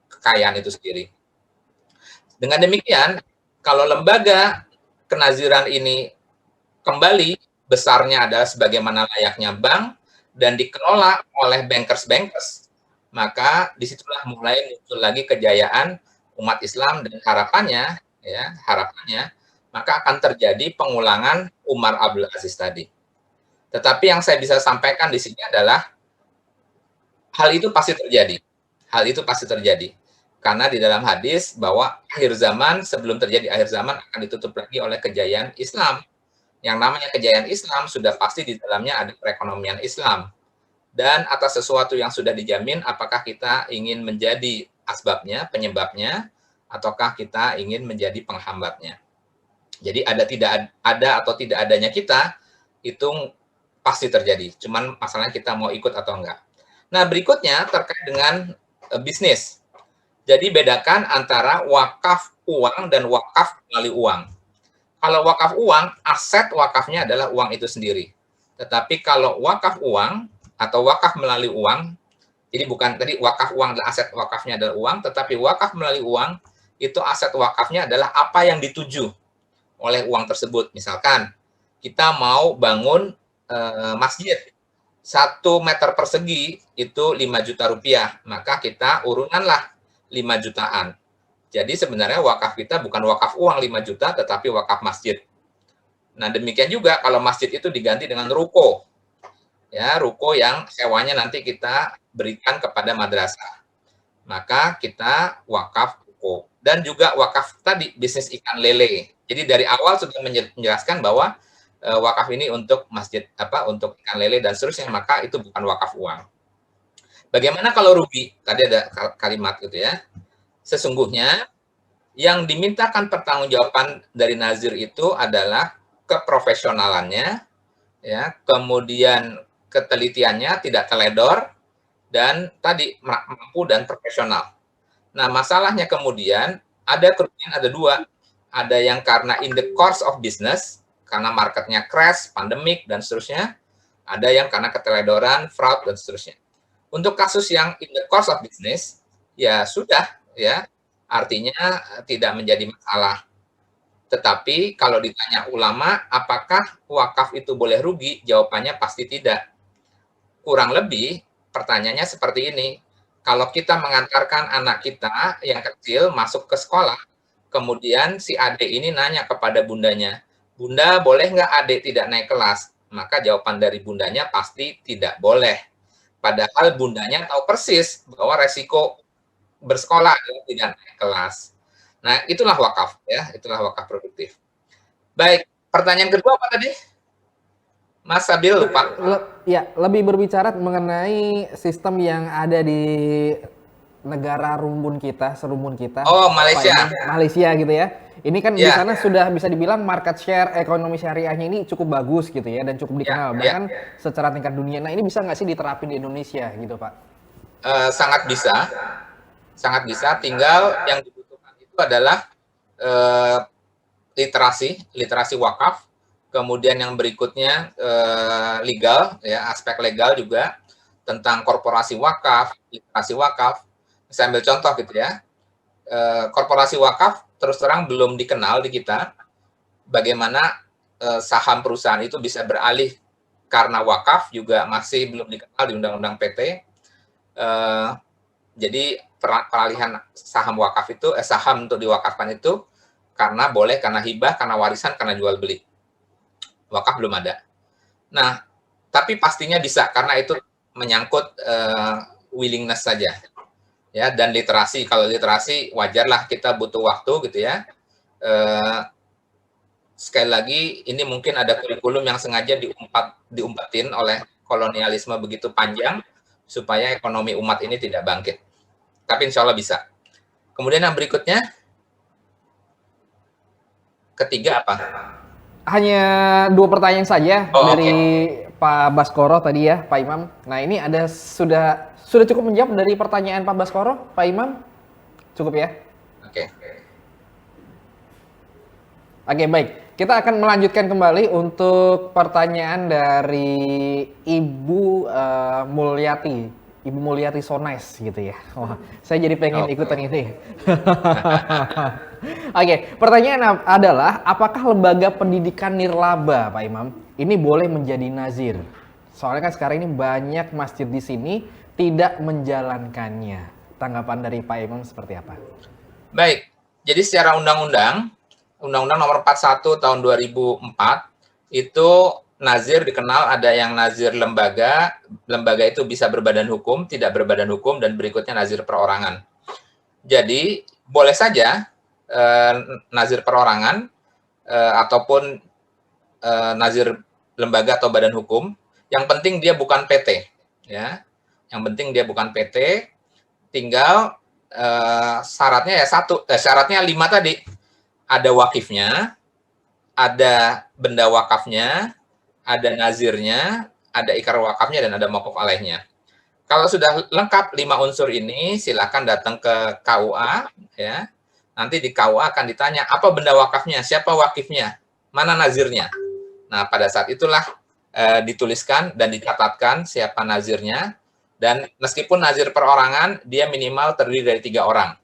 kekayaan itu sendiri. Dengan demikian, kalau lembaga kenaziran ini kembali besarnya adalah sebagaimana layaknya bank dan dikelola oleh bankers-bankers, maka disitulah mulai muncul lagi kejayaan umat Islam dan harapannya, maka akan terjadi pengulangan Umar Abdul Aziz tadi. Tetapi yang saya bisa sampaikan di sini adalah hal itu pasti terjadi. Hal itu pasti terjadi. Karena di dalam hadis bahwa akhir zaman, sebelum terjadi akhir zaman akan ditutup lagi oleh kejayaan Islam. Yang namanya kejayaan Islam sudah pasti di dalamnya ada perekonomian Islam. Dan atas sesuatu yang sudah dijamin, apakah kita ingin menjadi asbabnya, penyebabnya, ataukah kita ingin menjadi penghambatnya. Jadi ada atau tidak adanya kita, itu pasti terjadi. Cuman masalahnya kita mau ikut atau enggak. Nah, berikutnya terkait dengan bisnis. Jadi bedakan antara wakaf uang dan wakaf melalui uang. Kalau wakaf uang, aset wakafnya adalah uang itu sendiri. Tetapi kalau wakaf uang atau wakaf melalui uang, jadi bukan tadi wakaf uang adalah aset wakafnya adalah uang, tetapi wakaf melalui uang itu aset wakafnya adalah apa yang dituju oleh uang tersebut. Misalkan kita mau bangun masjid 1 meter persegi itu 5 juta rupiah, maka kita urunanlah 5 jutaan. Jadi sebenarnya wakaf kita bukan wakaf uang 5 juta, tetapi wakaf masjid. Nah, demikian juga kalau masjid itu diganti dengan ruko. Ya, ruko yang sewanya nanti kita berikan kepada madrasah. Maka kita wakaf ruko. Dan juga wakaf tadi, bisnis ikan lele. Jadi dari awal sudah menjelaskan bahwa wakaf ini untuk masjid, untuk ikan lele dan seterusnya, maka itu bukan wakaf uang. Bagaimana kalau rugi? Tadi ada kalimat gitu ya. Sesungguhnya yang dimintakan pertanggungjawaban dari nazir itu adalah keprofesionalannya, ya, kemudian ketelitiannya tidak teledor, dan tadi mampu dan profesional. Nah, masalahnya kemudian ada kerugian, ada dua. Ada yang karena in the course of business, karena marketnya crash, pandemik, dan seterusnya. Ada yang karena keteledoran, fraud, dan seterusnya. Untuk kasus yang in the course of business, ya sudah, ya, artinya tidak menjadi masalah. Tetapi kalau ditanya ulama, apakah wakaf itu boleh rugi? Jawabannya pasti tidak. Kurang lebih pertanyaannya seperti ini. Kalau kita mengantarkan anak kita yang kecil masuk ke sekolah, kemudian si adik ini nanya kepada bundanya, "Bunda, boleh nggak adik tidak naik kelas?" Maka jawaban dari bundanya pasti tidak boleh. Padahal bundanya tahu persis bahwa resiko bersekolah adalah tidak naik kelas. Nah, itulah wakaf, ya, itulah wakaf produktif. Baik, pertanyaan kedua apa tadi? Mas Sabil lupa. Ya, lebih berbicara mengenai sistem yang ada di negara rumpun kita, serumpun kita. Oh, Malaysia. Malaysia gitu ya. Ini kan di sana sudah bisa dibilang market share ekonomi syariahnya ini cukup bagus gitu ya, dan cukup dikenal bahkan secara tingkat dunia. Nah, ini bisa nggak sih diterapin di Indonesia gitu, Pak? Sangat bisa. Sangat bisa, tinggal yang dibutuhkan itu adalah literasi wakaf, kemudian yang berikutnya legal, ya, aspek legal juga tentang korporasi wakaf, literasi wakaf. Saya ambil contoh gitu ya, korporasi wakaf terus terang belum dikenal di kita, bagaimana saham perusahaan itu bisa beralih karena wakaf juga masih belum dikenal di Undang-Undang PT. Jadi peralihan saham wakaf itu, saham untuk diwakafkan itu karena hibah, karena warisan, karena jual beli. Wakaf belum ada. Nah, tapi pastinya bisa karena itu menyangkut willingness saja. Ya, dan literasi. Kalau literasi wajarlah kita butuh waktu gitu ya. Sekali lagi ini mungkin ada kurikulum yang sengaja diumpetin oleh kolonialisme begitu panjang supaya ekonomi umat ini tidak bangkit. Tapi insya Allah bisa. Kemudian yang berikutnya, ketiga apa? Hanya 2 pertanyaan saja dari Okay. Pak Baskoro tadi ya, Pak Imam. Nah ini ada sudah cukup menjawab dari pertanyaan Pak Baskoro, Pak Imam? Cukup ya? Oke. Oke, baik. Kita akan melanjutkan kembali untuk pertanyaan dari Ibu Mulyati. Ibu Mulyati So Nice gitu ya. Wah, saya jadi pengen ikutan itu. Oke, pertanyaan adalah apakah lembaga pendidikan nirlaba, Pak Imam, ini boleh menjadi nazir? Soalnya kan sekarang ini banyak masjid di sini tidak menjalankannya. Tanggapan dari Pak Imam seperti apa? Baik. Jadi secara Undang-Undang nomor 41 tahun 2004 itu nazir dikenal ada yang nazir lembaga itu bisa berbadan hukum, tidak berbadan hukum, dan berikutnya nazir perorangan. Jadi boleh saja nazir perorangan ataupun nazir lembaga atau badan hukum. Yang penting dia bukan PT, ya. Yang penting dia bukan PT. Tinggal syaratnya ya syaratnya 5 tadi. Ada wakifnya, ada benda wakafnya, ada nazirnya, ada ikrar wakafnya, dan ada mauquf alaihnya. Kalau sudah lengkap 5 unsur ini, silakan datang ke KUA, ya. Nanti di KUA akan ditanya, apa benda wakafnya, siapa wakifnya, mana nazirnya. Nah, pada saat itulah dituliskan dan dicatatkan siapa nazirnya, dan meskipun nazir perorangan, dia minimal terdiri dari 3 orang.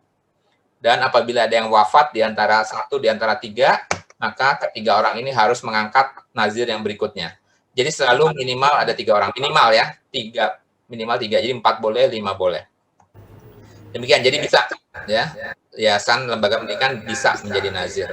Dan apabila ada yang wafat di antara 1 di antara 3, maka ketiga orang ini harus mengangkat nazir yang berikutnya. Jadi selalu minimal ada 3 orang. Minimal ya, 3. Minimal 3. Jadi 4 boleh, 5 boleh. Demikian, jadi bisa ya. Yayasan lembaga pendidikan bisa menjadi nazir.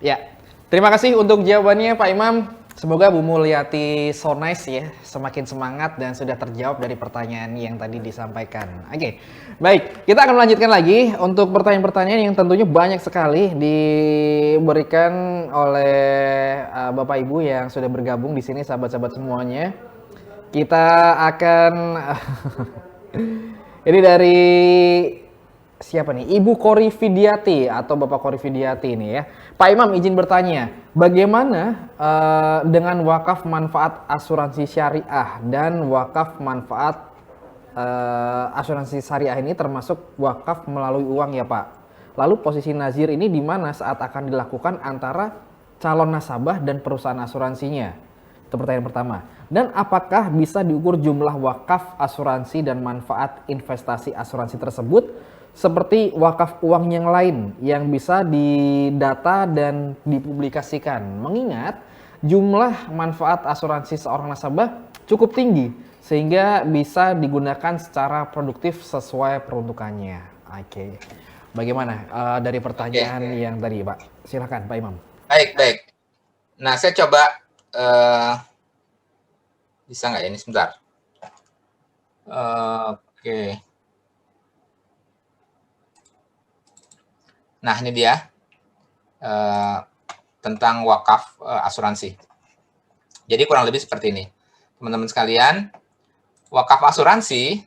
Ya, terima kasih untuk jawabannya Pak Imam. Semoga Bu Mulyati So Nice ya semakin semangat dan sudah terjawab dari pertanyaan yang tadi disampaikan. Oke, baik, kita akan melanjutkan lagi untuk pertanyaan-pertanyaan yang tentunya banyak sekali diberikan oleh Bapak Ibu yang sudah bergabung di sini, sahabat-sahabat semuanya. Kita akan ini dari siapa nih? Ibu Kori Vidiati atau Bapak Kori Vidiati ini ya. Pak Imam izin bertanya, bagaimana dengan wakaf manfaat asuransi syariah dan wakaf manfaat asuransi syariah ini termasuk wakaf melalui uang ya Pak? Lalu posisi nazir ini di mana saat akan dilakukan antara calon nasabah dan perusahaan asuransinya? Itu pertanyaan pertama. Dan apakah bisa diukur jumlah wakaf asuransi dan manfaat investasi asuransi tersebut seperti wakaf uang yang lain yang bisa didata dan dipublikasikan? Mengingat jumlah manfaat asuransi seorang nasabah cukup tinggi sehingga bisa digunakan secara produktif sesuai peruntukannya. Oke. Bagaimana dari pertanyaan yang tadi, Pak? Silakan, Pak Imam. Baik. Nah, saya coba bisa nggak ya ini sebentar. Oke. Nah, ini dia tentang wakaf asuransi. Jadi kurang lebih seperti ini. Teman-teman sekalian, wakaf asuransi,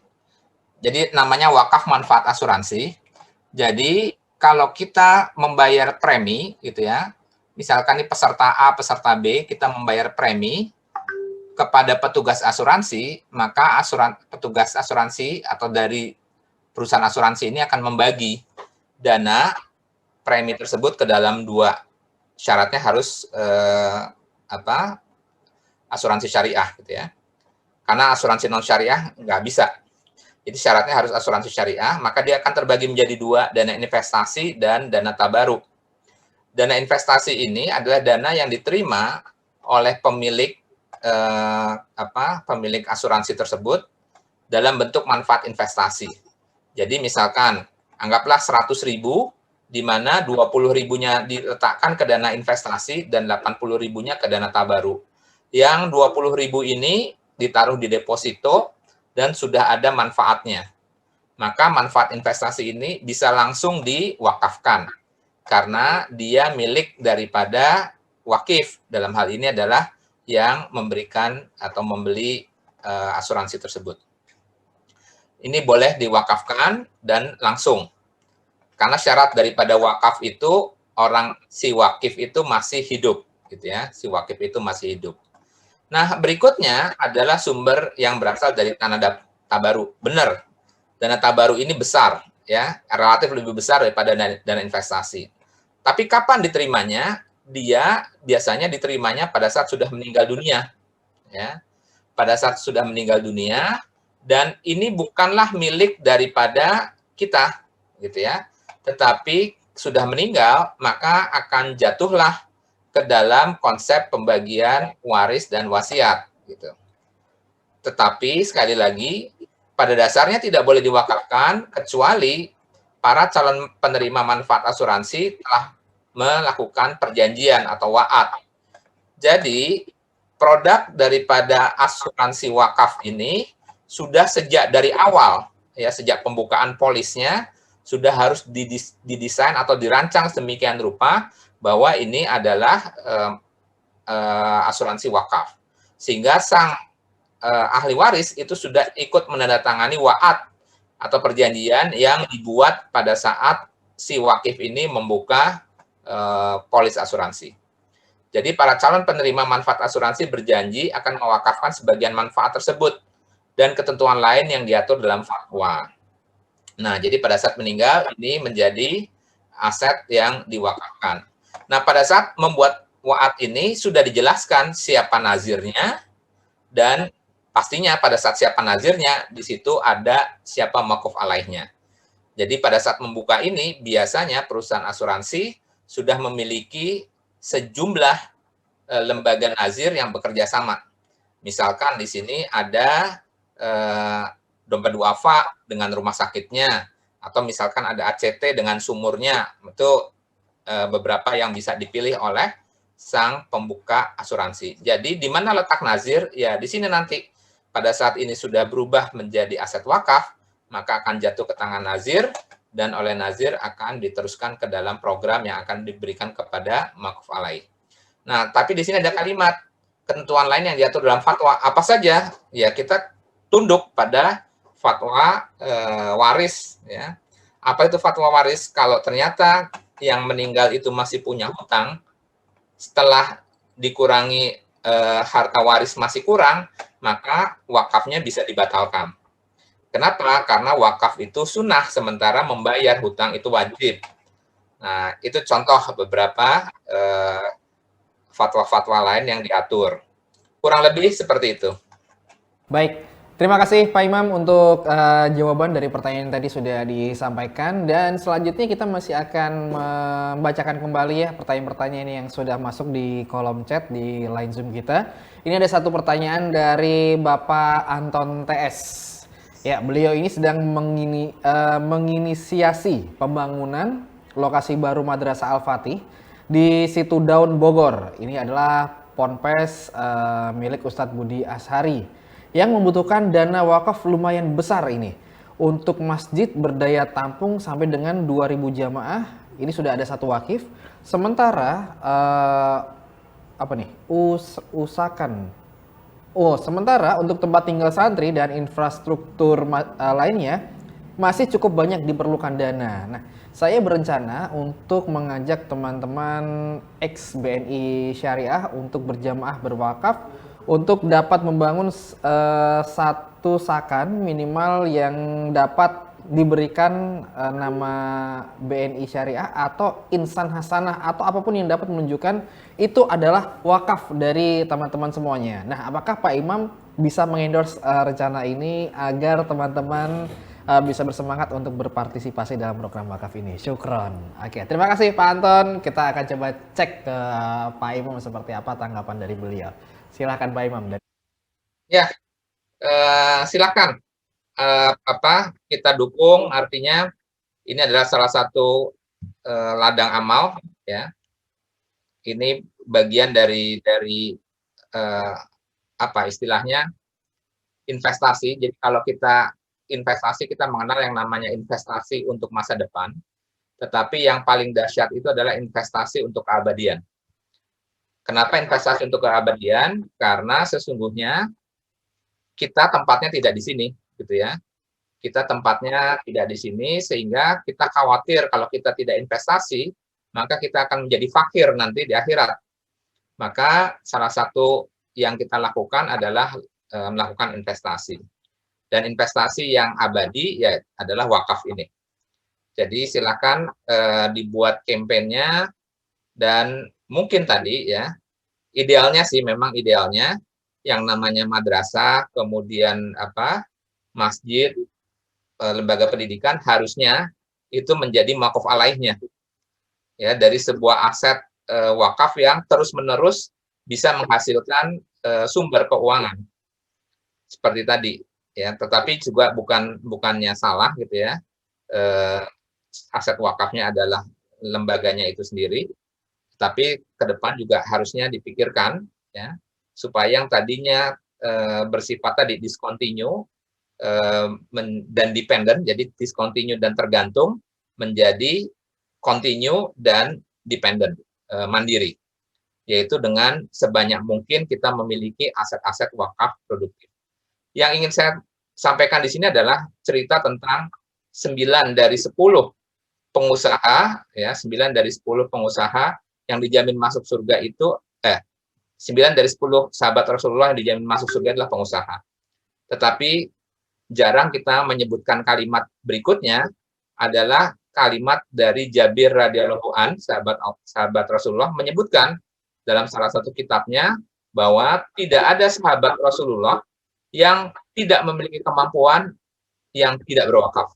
jadi namanya wakaf manfaat asuransi. Jadi kalau kita membayar premi gitu ya, misalkan ini peserta A, peserta B, kita membayar premi kepada petugas asuransi, maka petugas asuransi atau dari perusahaan asuransi ini akan membagi dana premi tersebut ke dalam 2. Syaratnya harus asuransi syariah gitu ya. Karena asuransi non syariah nggak bisa. Jadi syaratnya harus asuransi syariah, maka dia akan terbagi menjadi 2, dana investasi dan dana tabaruk. Dana investasi ini adalah dana yang diterima oleh pemilik pemilik asuransi tersebut dalam bentuk manfaat investasi. Jadi misalkan anggaplah 100.000, di mana 20.000-nya diletakkan ke dana investasi dan 80.000-nya ke dana tabaru. Yang 20.000 ini ditaruh di deposito dan sudah ada manfaatnya. Maka manfaat investasi ini bisa langsung diwakafkan karena dia milik daripada wakif. Dalam hal ini adalah yang memberikan atau membeli asuransi tersebut. Ini boleh diwakafkan dan langsung. Karena syarat daripada wakaf itu si wakif itu masih hidup, gitu ya. Si wakif itu masih hidup. Nah, berikutnya adalah sumber yang berasal dari dana tabaru. Benar, dana tabaru ini besar, ya, relatif lebih besar daripada dana investasi. Tapi kapan diterimanya? Dia biasanya diterimanya pada saat sudah meninggal dunia, ya. Pada saat sudah meninggal dunia, dan ini bukanlah milik daripada kita, gitu ya. Tetapi sudah meninggal, maka akan jatuhlah ke dalam konsep pembagian waris dan wasiat, gitu. Tetapi sekali lagi, pada dasarnya tidak boleh diwakafkan kecuali para calon penerima manfaat asuransi telah melakukan perjanjian atau wa'ad. Jadi, produk daripada asuransi wakaf ini sudah sejak dari awal, ya, sejak pembukaan polisnya sudah harus didesain atau dirancang sedemikian rupa bahwa ini adalah asuransi wakaf. Sehingga sang ahli waris itu sudah ikut menandatangani wa'ad atau perjanjian yang dibuat pada saat si wakif ini membuka polis asuransi. Jadi para calon penerima manfaat asuransi berjanji akan mewakafkan sebagian manfaat tersebut dan ketentuan lain yang diatur dalam fatwa. Nah, jadi pada saat meninggal ini menjadi aset yang diwakafkan. Nah, pada saat membuat wa'ad ini sudah dijelaskan siapa nazirnya dan pastinya pada saat siapa nazirnya di situ ada siapa maquf alaihnya. Jadi pada saat membuka ini biasanya perusahaan asuransi sudah memiliki sejumlah lembaga nazir yang bekerja sama. Misalkan di sini ada dompet duafa dengan rumah sakitnya, atau misalkan ada ACT dengan sumurnya. Itu beberapa yang bisa dipilih oleh sang pembuka asuransi. Jadi di mana letak nazir? Ya di sini nanti. Pada saat ini sudah berubah menjadi aset wakaf, maka akan jatuh ke tangan nazir dan oleh nazir akan diteruskan ke dalam program yang akan diberikan kepada maquf alaih. Nah, tapi di sini ada kalimat ketentuan lain yang diatur dalam fatwa. Apa saja? Ya, kita tunduk pada fatwa waris, ya. Apa itu fatwa waris? Kalau ternyata yang meninggal itu masih punya hutang, setelah dikurangi harta waris masih kurang, maka wakafnya bisa dibatalkan. Kenapa? Karena wakaf itu sunnah, sementara membayar hutang itu wajib. Nah, itu contoh beberapa fatwa-fatwa lain yang diatur. Kurang lebih seperti itu. Baik, terima kasih Pak Imam untuk jawaban dari pertanyaan yang tadi sudah disampaikan. Dan selanjutnya kita masih akan membacakan kembali ya pertanyaan-pertanyaan yang sudah masuk di kolom chat di line Zoom kita. Ini ada satu pertanyaan dari Bapak Anton TS. Ya, beliau ini sedang menginisiasi pembangunan lokasi baru Madrasah Al-Fatih di Situ Daun, Bogor. Ini adalah ponpes milik Ustadz Budi Ashari yang membutuhkan dana wakaf lumayan besar ini untuk masjid berdaya tampung sampai dengan 2.000 jamaah. Ini sudah ada satu wakif. Sementara sementara untuk tempat tinggal santri dan infrastruktur lainnya masih cukup banyak diperlukan dana. Nah, saya berencana untuk mengajak teman-teman ex BNI Syariah untuk berjamaah berwakaf untuk dapat membangun satu sakan minimal yang dapat diberikan nama BNI Syariah atau insan hasanah atau apapun yang dapat menunjukkan itu adalah wakaf dari teman-teman semuanya. Nah, apakah Pak Imam bisa mengendorse rencana ini agar teman-teman bisa bersemangat untuk berpartisipasi dalam program wakaf ini? Syukron. Oke, terima kasih Pak Anton. Kita akan coba cek ke Pak Imam seperti apa tanggapan dari beliau. Silakan Pak Imam. Ya, silakan. kita dukung, artinya ini adalah salah satu ladang amal, ya. Ini bagian dari apa istilahnya investasi. Jadi kalau kita investasi, kita mengenal yang namanya investasi untuk masa depan. Tetapi yang paling dahsyat itu adalah investasi untuk keabadian. Kenapa investasi untuk keabadian? Karena sesungguhnya kita tempatnya tidak di sini, gitu ya. Kita tempatnya tidak di sini, sehingga kita khawatir kalau kita tidak investasi, maka kita akan menjadi fakir nanti di akhirat. Maka salah satu yang kita lakukan adalah melakukan investasi. Dan investasi yang abadi ya adalah wakaf ini. Jadi silakan dibuat kampanyenya, dan mungkin tadi ya, idealnya sih memang idealnya yang namanya madrasah, kemudian masjid, lembaga pendidikan harusnya itu menjadi maqaf alaihnya, ya, dari sebuah aset wakaf yang terus-menerus bisa menghasilkan sumber keuangan seperti tadi, ya. Tetapi juga bukannya salah, gitu ya. Aset wakafnya adalah lembaganya itu sendiri, tapi ke depan juga harusnya dipikirkan, ya, supaya yang tadinya bersifat tadi discontinue dan dependent, jadi discontinue dan tergantung, menjadi continue dan dependent, mandiri, yaitu dengan sebanyak mungkin kita memiliki aset-aset wakaf produktif. Yang ingin saya sampaikan di sini adalah cerita tentang 9 dari 10 pengusaha, ya, 9 dari 10 pengusaha yang dijamin masuk surga itu, 9 dari 10 sahabat Rasulullah yang dijamin masuk surga adalah pengusaha. Tetapi jarang kita menyebutkan kalimat berikutnya adalah kalimat dari Jabir radhiyallahu an, sahabat Rasulullah, menyebutkan dalam salah satu kitabnya bahwa tidak ada sahabat Rasulullah yang tidak memiliki kemampuan yang tidak berwakaf.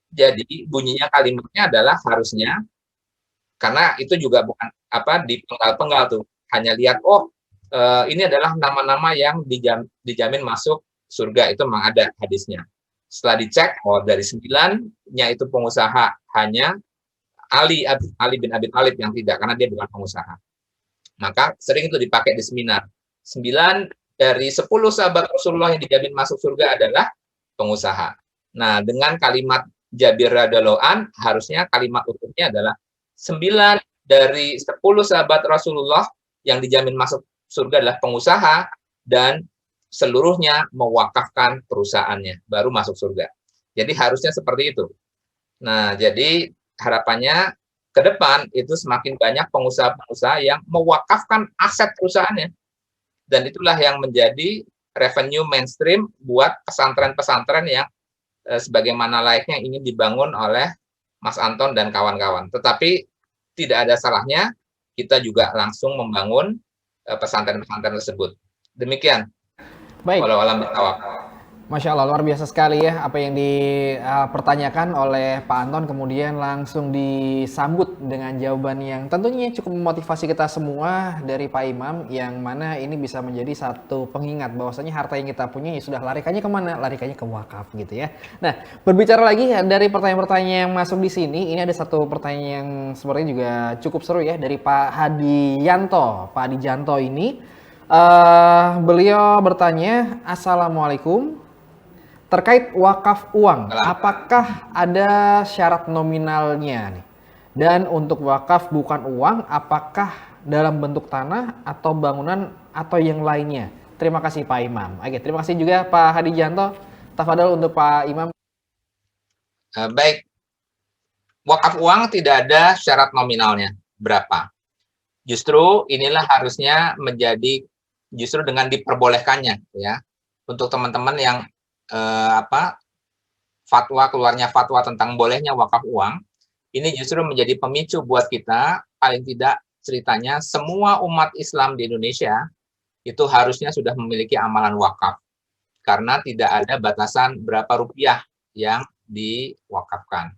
Jadi bunyinya kalimatnya adalah harusnya, karena itu juga bukan dipenggal-penggal tuh, hanya lihat ini adalah nama-nama yang dijamin masuk surga, itu memang ada hadisnya. Setelah dicek, dari 9-nya itu pengusaha, hanya Ali bin Abi Thalib yang tidak, karena dia bukan pengusaha. Maka sering itu dipakai di seminar. 9 dari 10 sahabat Rasulullah yang dijamin masuk surga adalah pengusaha. Nah, dengan kalimat Jabir radhiyallahu an, harusnya kalimat utuhnya adalah 9 dari 10 sahabat Rasulullah yang dijamin masuk surga adalah pengusaha, dan seluruhnya mewakafkan perusahaannya, baru masuk surga. Jadi harusnya seperti itu. Nah, jadi harapannya ke depan itu semakin banyak pengusaha-pengusaha yang mewakafkan aset perusahaannya. Dan itulah yang menjadi revenue mainstream buat pesantren-pesantren yang sebagaimana layaknya ingin dibangun oleh Mas Anton dan kawan-kawan. Tetapi tidak ada salahnya kita juga langsung membangun pesantren-pesantren tersebut. Demikian. Baik. Walau alam bisawab. Masya Allah, luar biasa sekali ya apa yang dipertanyakan oleh Pak Anton, kemudian langsung disambut dengan jawaban yang tentunya cukup memotivasi kita semua dari Pak Imam, yang mana ini bisa menjadi satu pengingat bahwasanya harta yang kita punya ya sudah, larikannya kemana? Larikannya ke wakaf, gitu ya. Nah, berbicara lagi dari pertanyaan-pertanyaan yang masuk di sini, ini ada satu pertanyaan yang sebenarnya juga cukup seru ya, dari Pak Hadiyanto. Pak Hadiyanto ini beliau bertanya, Assalamualaikum. Terkait wakaf uang, apakah ada syarat nominalnya nih? Dan untuk wakaf bukan uang, apakah dalam bentuk tanah atau bangunan atau yang lainnya? Terima kasih Pak Imam. Oke, terima kasih juga Pak Hadijanto. Tafadhol untuk Pak Imam. Baik, wakaf uang tidak ada syarat nominalnya berapa. Justru inilah harusnya menjadi justru dengan diperbolehkannya, ya, untuk teman-teman yang keluarnya fatwa tentang bolehnya wakaf uang, ini justru menjadi pemicu buat kita, paling tidak ceritanya semua umat Islam di Indonesia itu harusnya sudah memiliki amalan wakaf, karena tidak ada batasan berapa rupiah yang diwakafkan.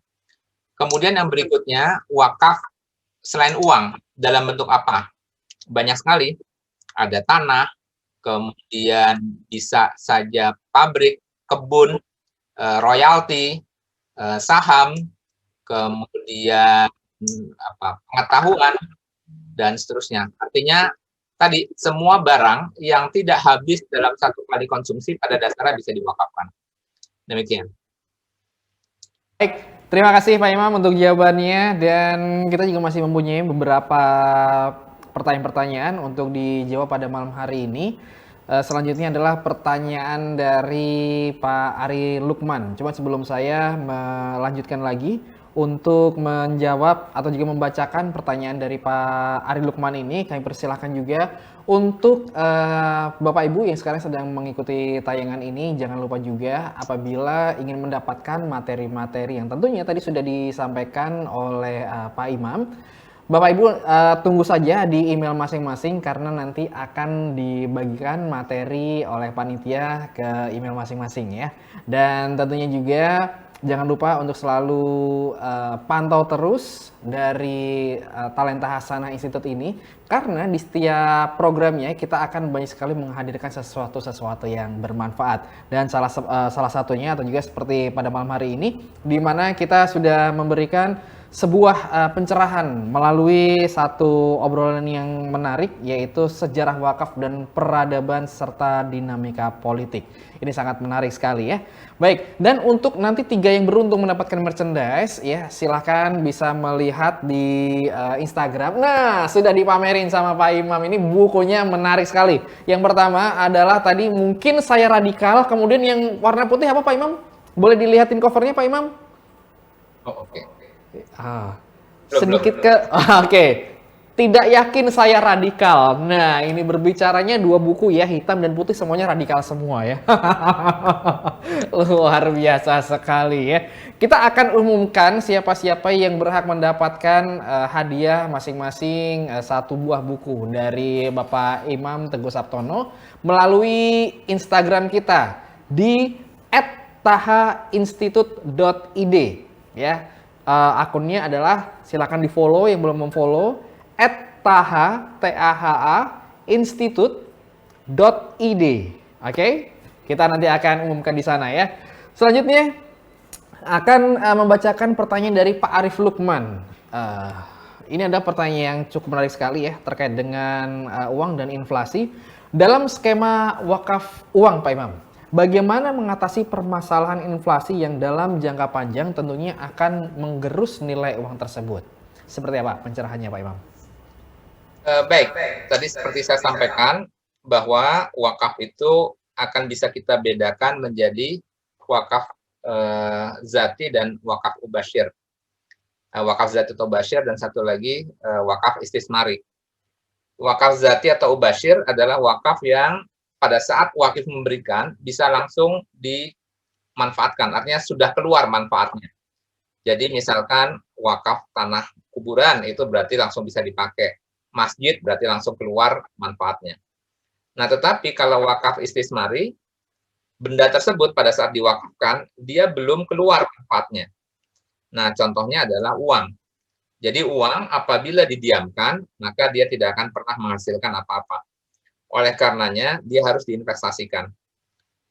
Kemudian yang berikutnya, wakaf selain uang dalam bentuk apa? Banyak sekali, ada tanah, kemudian bisa saja pabrik, kebun, royalti, saham, kemudian pengetahuan, dan seterusnya. Artinya tadi semua barang yang tidak habis dalam satu kali konsumsi pada dasarnya bisa diwakafkan. Demikian. Baik, terima kasih Pak Imam untuk jawabannya, dan kita juga masih mempunyai beberapa pertanyaan-pertanyaan untuk dijawab pada malam hari ini. Selanjutnya adalah pertanyaan dari Pak Ari Lukman. Cuma sebelum saya melanjutkan lagi untuk menjawab atau juga membacakan pertanyaan dari Pak Ari Lukman ini, kami persilahkan juga untuk Bapak Ibu yang sekarang sedang mengikuti tayangan ini, jangan lupa juga apabila ingin mendapatkan materi-materi yang tentunya tadi sudah disampaikan oleh Pak Imam, Bapak Ibu tunggu saja di email masing-masing karena nanti akan dibagikan materi oleh panitia ke email masing-masing ya. Dan tentunya juga jangan lupa untuk selalu pantau terus dari Talenta Hasanah Institute ini, karena di setiap programnya kita akan banyak sekali menghadirkan sesuatu yang bermanfaat. Dan salah satunya atau juga seperti pada malam hari ini, di mana kita sudah memberikan sebuah pencerahan melalui satu obrolan yang menarik, yaitu sejarah wakaf dan peradaban serta dinamika politik. Ini sangat menarik sekali ya. Baik, dan untuk nanti 3 yang beruntung mendapatkan merchandise ya, silahkan bisa melihat di Instagram. Nah, sudah dipamerin sama Pak Imam, ini bukunya menarik sekali. Yang pertama adalah tadi Mungkin Saya Radikal, kemudian yang warna putih apa Pak Imam? Boleh dilihatin covernya Pak Imam? Oh, oke. Sedikit oke. Tidak Yakin Saya Radikal. Nah, ini berbicaranya 2 buku ya, hitam dan putih, semuanya radikal semua ya. Luar biasa sekali ya. Kita akan umumkan siapa-siapa yang berhak mendapatkan hadiah masing-masing 1 buah buku dari Bapak Imam Teguh Saptono melalui Instagram kita di @tahainstitute.id ya. Akunnya adalah, silakan di follow yang belum memfollow, @taha institute.id. Oke, kita nanti akan umumkan di sana ya. Selanjutnya akan membacakan pertanyaan dari Pak Arif Lukman. Ini ada pertanyaan yang cukup menarik sekali ya, terkait dengan uang dan inflasi dalam skema wakaf uang Pak Imam. Bagaimana mengatasi permasalahan inflasi yang dalam jangka panjang tentunya akan menggerus nilai uang tersebut? Seperti apa pencerahannya Pak Imam? Baik, tadi seperti saya sampaikan bahwa wakaf itu akan bisa kita bedakan menjadi wakaf zati dan wakaf ubasyir. Wakaf zati atau ubasyir, dan satu lagi wakaf istismari. Wakaf zati atau ubasyir adalah wakaf yang pada saat wakif memberikan bisa langsung dimanfaatkan, artinya sudah keluar manfaatnya. Jadi misalkan wakaf tanah kuburan itu berarti langsung bisa dipakai, masjid berarti langsung keluar manfaatnya. Nah, tetapi kalau wakaf istismari, benda tersebut pada saat diwakafkan dia belum keluar manfaatnya. Nah, contohnya adalah uang. Jadi uang apabila didiamkan maka dia tidak akan pernah menghasilkan apa-apa. Oleh karenanya, dia harus diinvestasikan.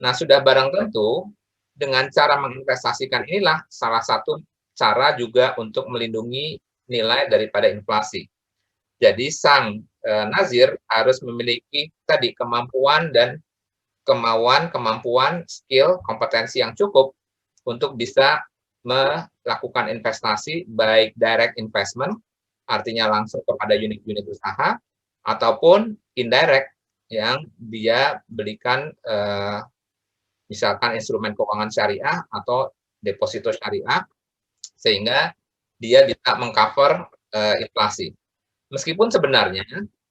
Nah, sudah barang tentu, dengan cara menginvestasikan inilah salah satu cara juga untuk melindungi nilai daripada inflasi. Jadi, sang nazir harus memiliki tadi kemampuan dan kemampuan, skill, kompetensi yang cukup untuk bisa melakukan investasi, baik direct investment, artinya langsung kepada unit-unit usaha, ataupun indirect, yang dia belikan misalkan instrumen keuangan syariah atau deposito syariah, sehingga dia bisa mengcover inflasi. Meskipun sebenarnya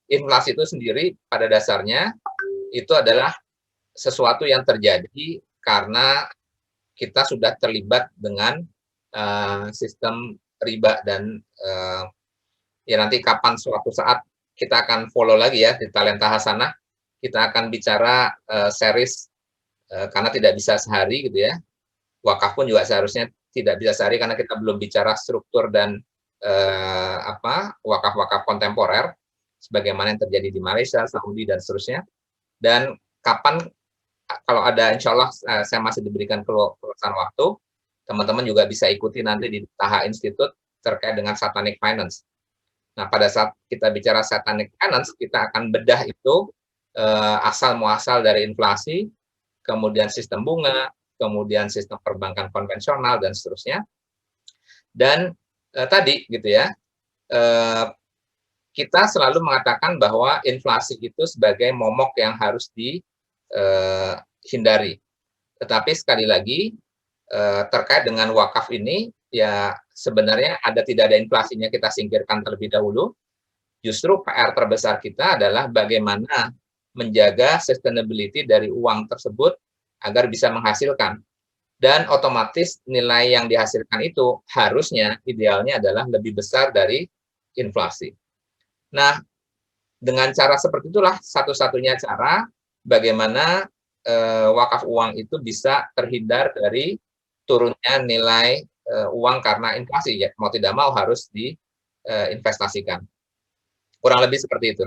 inflasi itu sendiri pada dasarnya itu adalah sesuatu yang terjadi karena kita sudah terlibat dengan sistem riba, dan ya nanti kapan suatu saat kita akan follow lagi ya di Talenta Hasanah, kita akan bicara series karena tidak bisa sehari gitu ya. Wakaf pun juga seharusnya tidak bisa sehari karena kita belum bicara struktur dan wakaf-wakaf kontemporer sebagaimana yang terjadi di Malaysia, Saudi dan seterusnya. Dan kapan kalau ada insya Allah saya masih diberikan kelulusan waktu, teman-teman juga bisa ikuti nanti di Taha Institute terkait dengan Satanic Finance. Nah, pada saat kita bicara Satanic Finance, kita akan bedah itu asal muasal dari inflasi, kemudian sistem bunga, kemudian sistem perbankan konvensional dan seterusnya. Dan tadi gitu ya, kita selalu mengatakan bahwa inflasi itu sebagai momok yang harus dihindari. Tetapi sekali lagi terkait dengan wakaf ini, ya sebenarnya tidak ada inflasinya kita singkirkan terlebih dahulu. Justru PR terbesar kita adalah bagaimana menjaga sustainability dari uang tersebut agar bisa menghasilkan. Dan otomatis nilai yang dihasilkan itu harusnya idealnya adalah lebih besar dari inflasi. Nah, dengan cara seperti itulah satu-satunya cara bagaimana wakaf uang itu bisa terhindar dari turunnya nilai uang karena inflasi, ya mau tidak mau harus diinvestasikan. Kurang lebih seperti itu.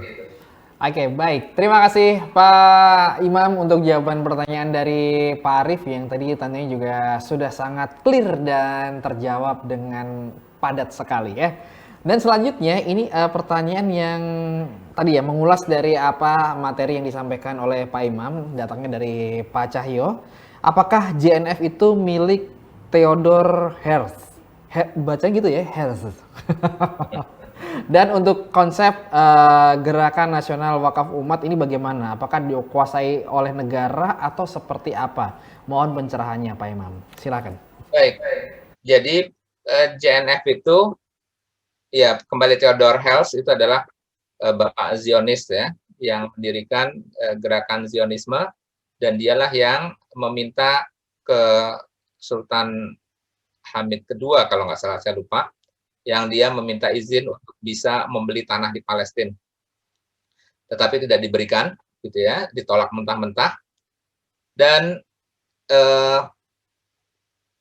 Oke, baik. Terima kasih Pak Imam untuk jawaban pertanyaan dari Pak Arif yang tadi tanyanya juga sudah sangat clear dan terjawab dengan padat sekali ya. Dan selanjutnya ini pertanyaan yang tadi ya mengulas dari apa materi yang disampaikan oleh Pak Imam, datangnya dari Pak Cahyo. Apakah JNF itu milik Theodore Herzl? Bacanya gitu ya, Herzl. Dan untuk konsep Gerakan Nasional Wakaf Umat ini bagaimana? Apakah dikuasai oleh negara atau seperti apa? Mohon pencerahannya Pak Imam. Silakan. Baik. Jadi JNF itu ya kembali Theodore Herzl itu adalah Bapak Zionis ya yang mendirikan gerakan Zionisme dan dialah yang meminta ke Sultan Hamid II kalau nggak salah saya lupa yang dia meminta izin untuk bisa membeli tanah di Palestina. Tetapi tidak diberikan, gitu ya, ditolak mentah-mentah. Dan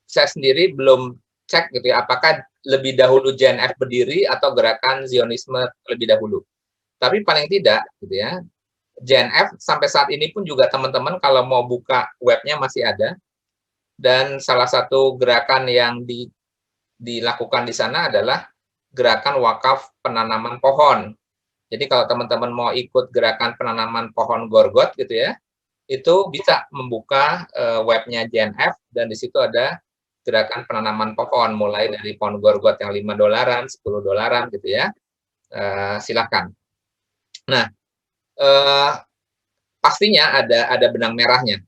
saya sendiri belum cek gitu ya, apakah lebih dahulu JNF berdiri atau gerakan Zionisme lebih dahulu. Tapi paling tidak, gitu ya, JNF sampai saat ini pun juga teman-teman kalau mau buka webnya masih ada. Dan salah satu gerakan yang dilakukan di sana adalah gerakan wakaf penanaman pohon. Jadi kalau teman-teman mau ikut gerakan penanaman pohon gorgot gitu ya, itu bisa membuka webnya JNF dan di situ ada gerakan penanaman pohon mulai dari pohon gorgot yang $5, $10 gitu ya. Silakan. Nah, pastinya ada benang merahnya,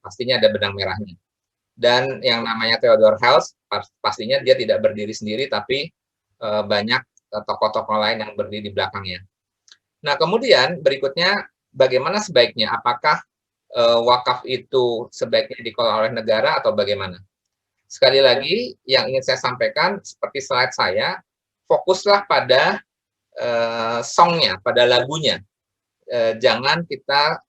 Dan yang namanya Theodore Herzl, pastinya dia tidak berdiri sendiri, tapi banyak tokoh-tokoh lain yang berdiri di belakangnya. Nah, kemudian berikutnya, bagaimana sebaiknya? Apakah wakaf itu sebaiknya dikelola oleh negara atau bagaimana? Sekali lagi, yang ingin saya sampaikan, seperti slide saya, fokuslah pada songnya, pada lagunya. Jangan kita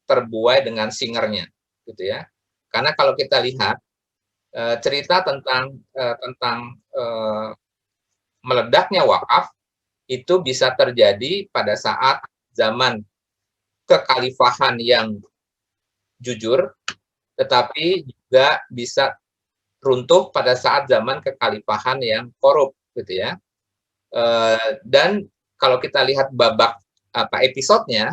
terbuai dengan singernya, gitu ya. Karena kalau kita lihat cerita tentang meledaknya wakaf itu bisa terjadi pada saat zaman kekhalifahan yang jujur, tetapi juga bisa runtuh pada saat zaman kekhalifahan yang korup, gitu ya. Dan kalau kita lihat babak episodenya,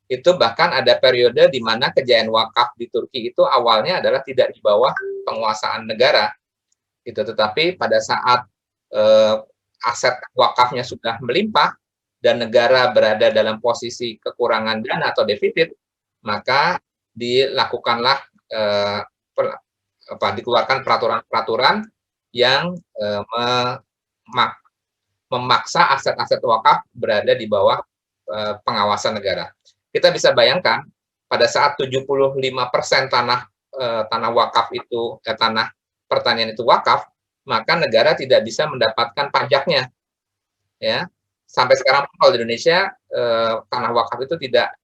itu bahkan ada periode di mana kejayaan wakaf di Turki itu awalnya adalah tidak di bawah penguasaan negara, gitu. Tetapi pada saat aset wakafnya sudah melimpah dan negara berada dalam posisi kekurangan dana atau defisit, maka dilakukanlah dikeluarkan peraturan-peraturan yang memaksa aset-aset wakaf berada di bawah pengawasan negara. Kita bisa bayangkan pada saat 75% tanah wakaf itu tanah pertanian itu wakaf, maka negara tidak bisa mendapatkan pajaknya. Ya. Sampai sekarang kalau di Indonesia tanah wakaf itu tidak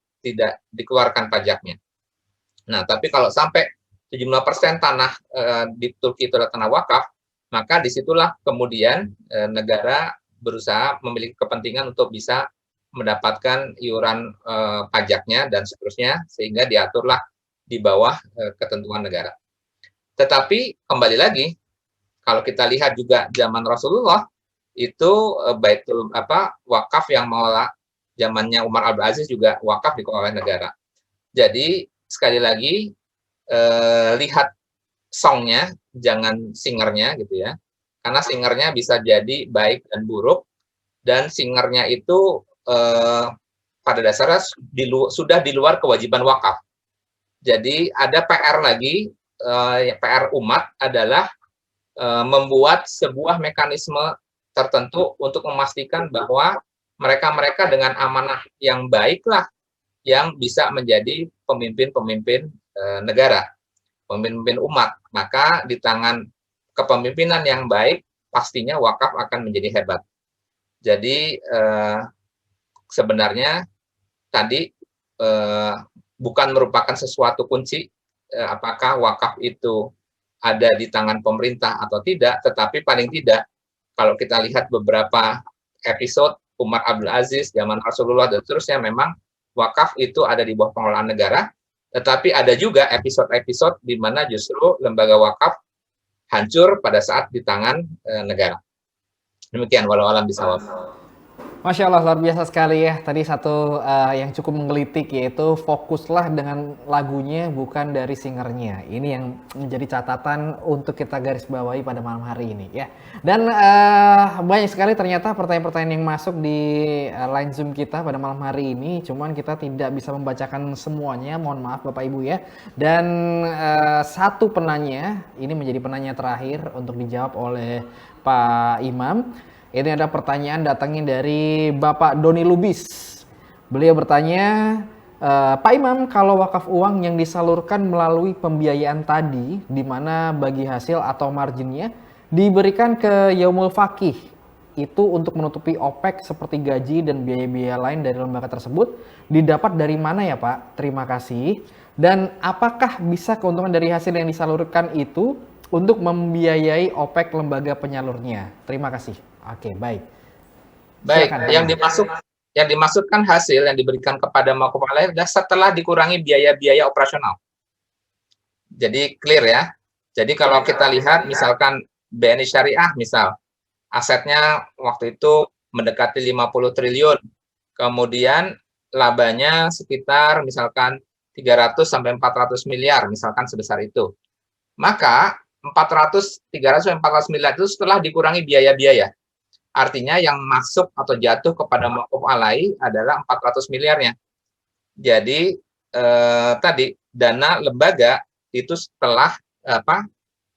dikeluarkan pajaknya. Nah, tapi kalau sampai 75% tanah di Turki itu adalah tanah wakaf, maka disitulah kemudian negara berusaha memiliki kepentingan untuk bisa mendapatkan iuran pajaknya dan seterusnya, sehingga diaturlah di bawah ketentuan negara. Tetapi kembali lagi, kalau kita lihat juga zaman Rasulullah itu wakaf yang mengelola, zamannya Umar Abdul Aziz juga wakaf dikelola oleh negara. Jadi sekali lagi lihat songnya, jangan singernya gitu ya. Karena singernya bisa jadi baik dan buruk, dan singernya itu pada dasarnya sudah di luar kewajiban wakaf. Jadi ada PR lagi, PR umat adalah membuat sebuah mekanisme tertentu untuk memastikan bahwa mereka-mereka dengan amanah yang baiklah yang bisa menjadi pemimpin-pemimpin negara, pemimpin umat. Maka di tangan kepemimpinan yang baik, pastinya wakaf akan menjadi hebat. Jadi sebenarnya tadi bukan merupakan sesuatu kunci apakah wakaf itu ada di tangan pemerintah atau tidak, tetapi paling tidak kalau kita lihat beberapa episode Umar Abdul Aziz, zaman Rasulullah dan seterusnya, memang wakaf itu ada di bawah pengelolaan negara, tetapi ada juga episode-episode di mana justru lembaga wakaf hancur pada saat di tangan negara. Demikian, walau alam bisawab. Masya Allah, luar biasa sekali ya. Tadi satu yang cukup menggelitik, yaitu fokuslah dengan lagunya bukan dari singernya. Ini yang menjadi catatan untuk kita garis bawahi pada malam hari ini ya. Dan banyak sekali ternyata pertanyaan-pertanyaan yang masuk di line Zoom kita pada malam hari ini. Cuman kita tidak bisa membacakan semuanya, mohon maaf Bapak Ibu ya. Dan satu penanya, ini menjadi penanya terakhir untuk dijawab oleh Pak Imam. Ini ada pertanyaan datangnya dari Bapak Doni Lubis. Beliau bertanya, Pak Imam, kalau wakaf uang yang disalurkan melalui pembiayaan tadi, di mana bagi hasil atau marginnya diberikan ke Yaumul Faqih, itu untuk menutupi OPEX seperti gaji dan biaya-biaya lain dari lembaga tersebut, didapat dari mana ya Pak? Terima kasih. Dan apakah bisa keuntungan dari hasil yang disalurkan itu untuk membiayai OPEX lembaga penyalurnya? Terima kasih. Oke, baik. Baik, Silakan, yang dimaksudkan hasil yang diberikan kepada mauquf alaih adalah setelah dikurangi biaya-biaya operasional. Jadi clear ya. Jadi kalau kita lihat misalkan BNI Syariah misal, asetnya waktu itu mendekati 50 triliun. Kemudian labanya sekitar misalkan 300 sampai 400 miliar misalkan sebesar itu. Maka 300 sampai 400 miliar itu setelah dikurangi biaya-biaya. Artinya yang masuk atau jatuh kepada mauquf alaih adalah 400 miliarnya. Jadi tadi dana lembaga itu setelah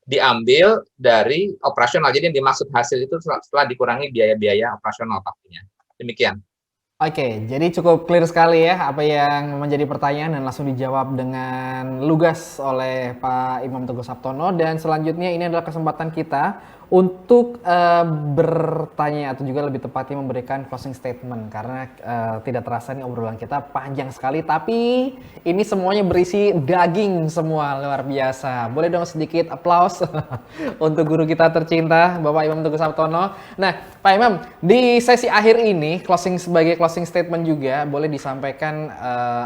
diambil dari operasional. Jadi yang dimaksud hasil itu setelah dikurangi biaya-biaya operasional pastinya. Demikian. Oke, jadi cukup clear sekali ya apa yang menjadi pertanyaan dan langsung dijawab dengan lugas oleh Pak Imam Teguh Sabtono. Dan selanjutnya ini adalah kesempatan kita untuk bertanya atau juga lebih tepatnya memberikan closing statement, karena tidak terasa nih obrolan kita panjang sekali, tapi ini semuanya berisi daging semua, luar biasa. Boleh dong sedikit aplaus untuk guru kita tercinta Bapak Imam Teguh Sabtono. Nah Pak Imam, di sesi akhir ini sebagai closing statement juga boleh disampaikan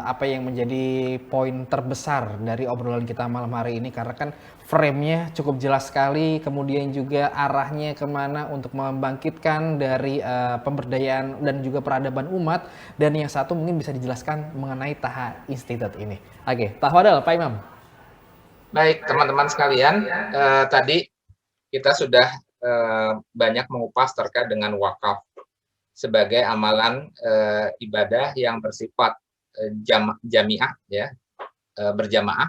apa yang menjadi poin terbesar dari obrolan kita malam hari ini, karena kan frame-nya cukup jelas sekali, kemudian juga arahnya kemana untuk membangkitkan dari pemberdayaan dan juga peradaban umat, dan yang satu mungkin bisa dijelaskan mengenai Taha Institute ini. Oke, tafadhol Pak Imam. Baik teman-teman sekalian, tadi kita sudah banyak mengupas terkait dengan wakaf sebagai amalan ibadah yang bersifat jamiah ya, berjamaah.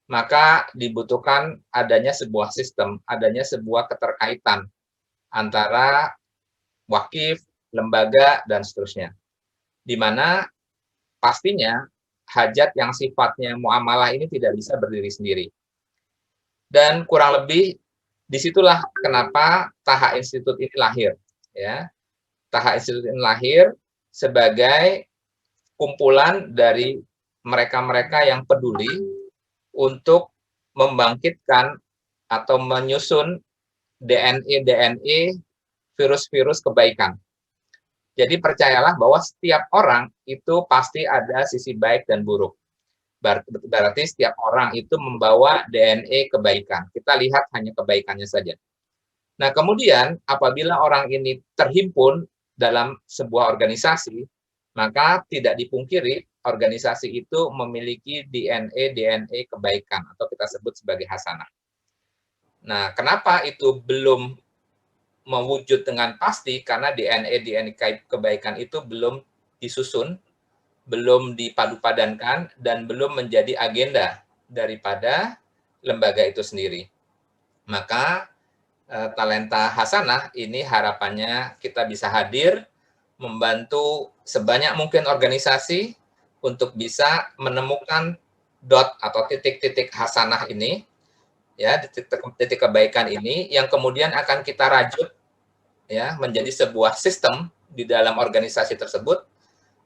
Maka dibutuhkan adanya sebuah sistem, adanya sebuah keterkaitan antara wakif, lembaga, dan seterusnya. Di mana pastinya hajat yang sifatnya muamalah ini tidak bisa berdiri sendiri. Dan kurang lebih disitulah kenapa Taha Institute ini lahir. Ya. Taha Institute ini lahir sebagai kumpulan dari mereka-mereka yang peduli untuk membangkitkan atau menyusun DNA virus-virus kebaikan. Jadi percayalah bahwa setiap orang itu pasti ada sisi baik dan buruk. Berarti setiap orang itu membawa DNA kebaikan. Kita lihat hanya kebaikannya saja. Nah, kemudian apabila orang ini terhimpun dalam sebuah organisasi, maka tidak dipungkiri organisasi itu memiliki DNA kebaikan atau kita sebut sebagai hasanah. Nah, kenapa itu belum mewujud dengan pasti? Karena DNA kebaikan itu belum disusun, belum dipadu-padankan, dan belum menjadi agenda daripada lembaga itu sendiri. Maka talenta hasanah ini harapannya kita bisa hadir, membantu sebanyak mungkin organisasi untuk bisa menemukan dot atau titik-titik hasanah ini, ya, titik kebaikan ini yang kemudian akan kita rajut ya menjadi sebuah sistem di dalam organisasi tersebut,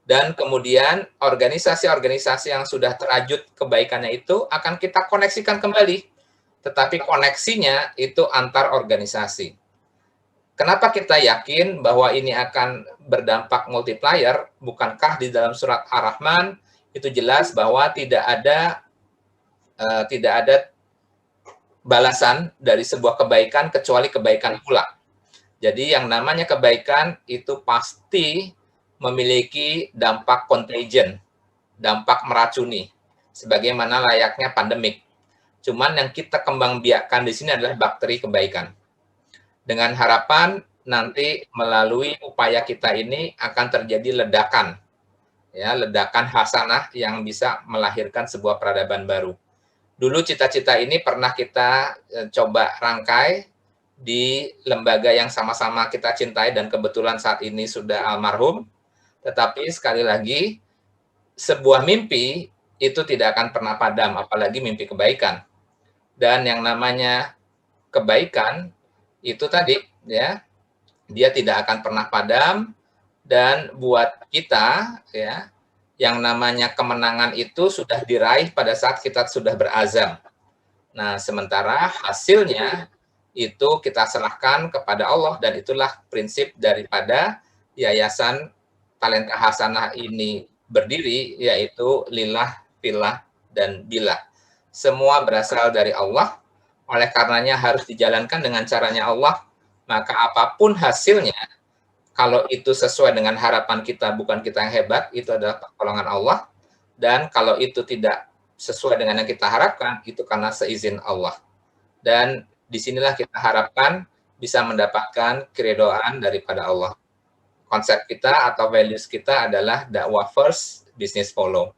dan kemudian organisasi-organisasi yang sudah terajut kebaikannya itu akan kita koneksikan kembali, tetapi koneksinya itu antar organisasi. Kenapa kita yakin bahwa ini akan berdampak multiplier? Bukankah di dalam surat Ar-Rahman itu jelas bahwa tidak ada balasan dari sebuah kebaikan kecuali kebaikan pula. Jadi yang namanya kebaikan itu pasti memiliki dampak contagion, dampak meracuni, sebagaimana layaknya pandemik. Cuman yang kita kembang biakkan di sini adalah bakteri kebaikan. Dengan harapan nanti melalui upaya kita ini akan terjadi ledakan, ya, ledakan hasanah yang bisa melahirkan sebuah peradaban baru. Dulu cita-cita ini pernah kita coba rangkai di lembaga yang sama-sama kita cintai dan kebetulan saat ini sudah almarhum. Tetapi sekali lagi, sebuah mimpi itu tidak akan pernah padam, apalagi mimpi kebaikan. Dan yang namanya kebaikan itu tadi, ya, dia tidak akan pernah padam, dan buat kita, ya, yang namanya kemenangan itu sudah diraih pada saat kita sudah berazam. Nah, sementara hasilnya itu kita serahkan kepada Allah, dan itulah prinsip daripada Yayasan Talenta Hasanah ini berdiri, yaitu lillah, fillah, dan billah. Semua berasal dari Allah, oleh karenanya harus dijalankan dengan caranya Allah, maka apapun hasilnya, kalau itu sesuai dengan harapan kita, bukan kita yang hebat, itu adalah pertolongan Allah, dan kalau itu tidak sesuai dengan yang kita harapkan, itu karena seizin Allah. Dan disinilah kita harapkan bisa mendapatkan keridhaan daripada Allah. Konsep kita atau values kita adalah dakwah first, business follow.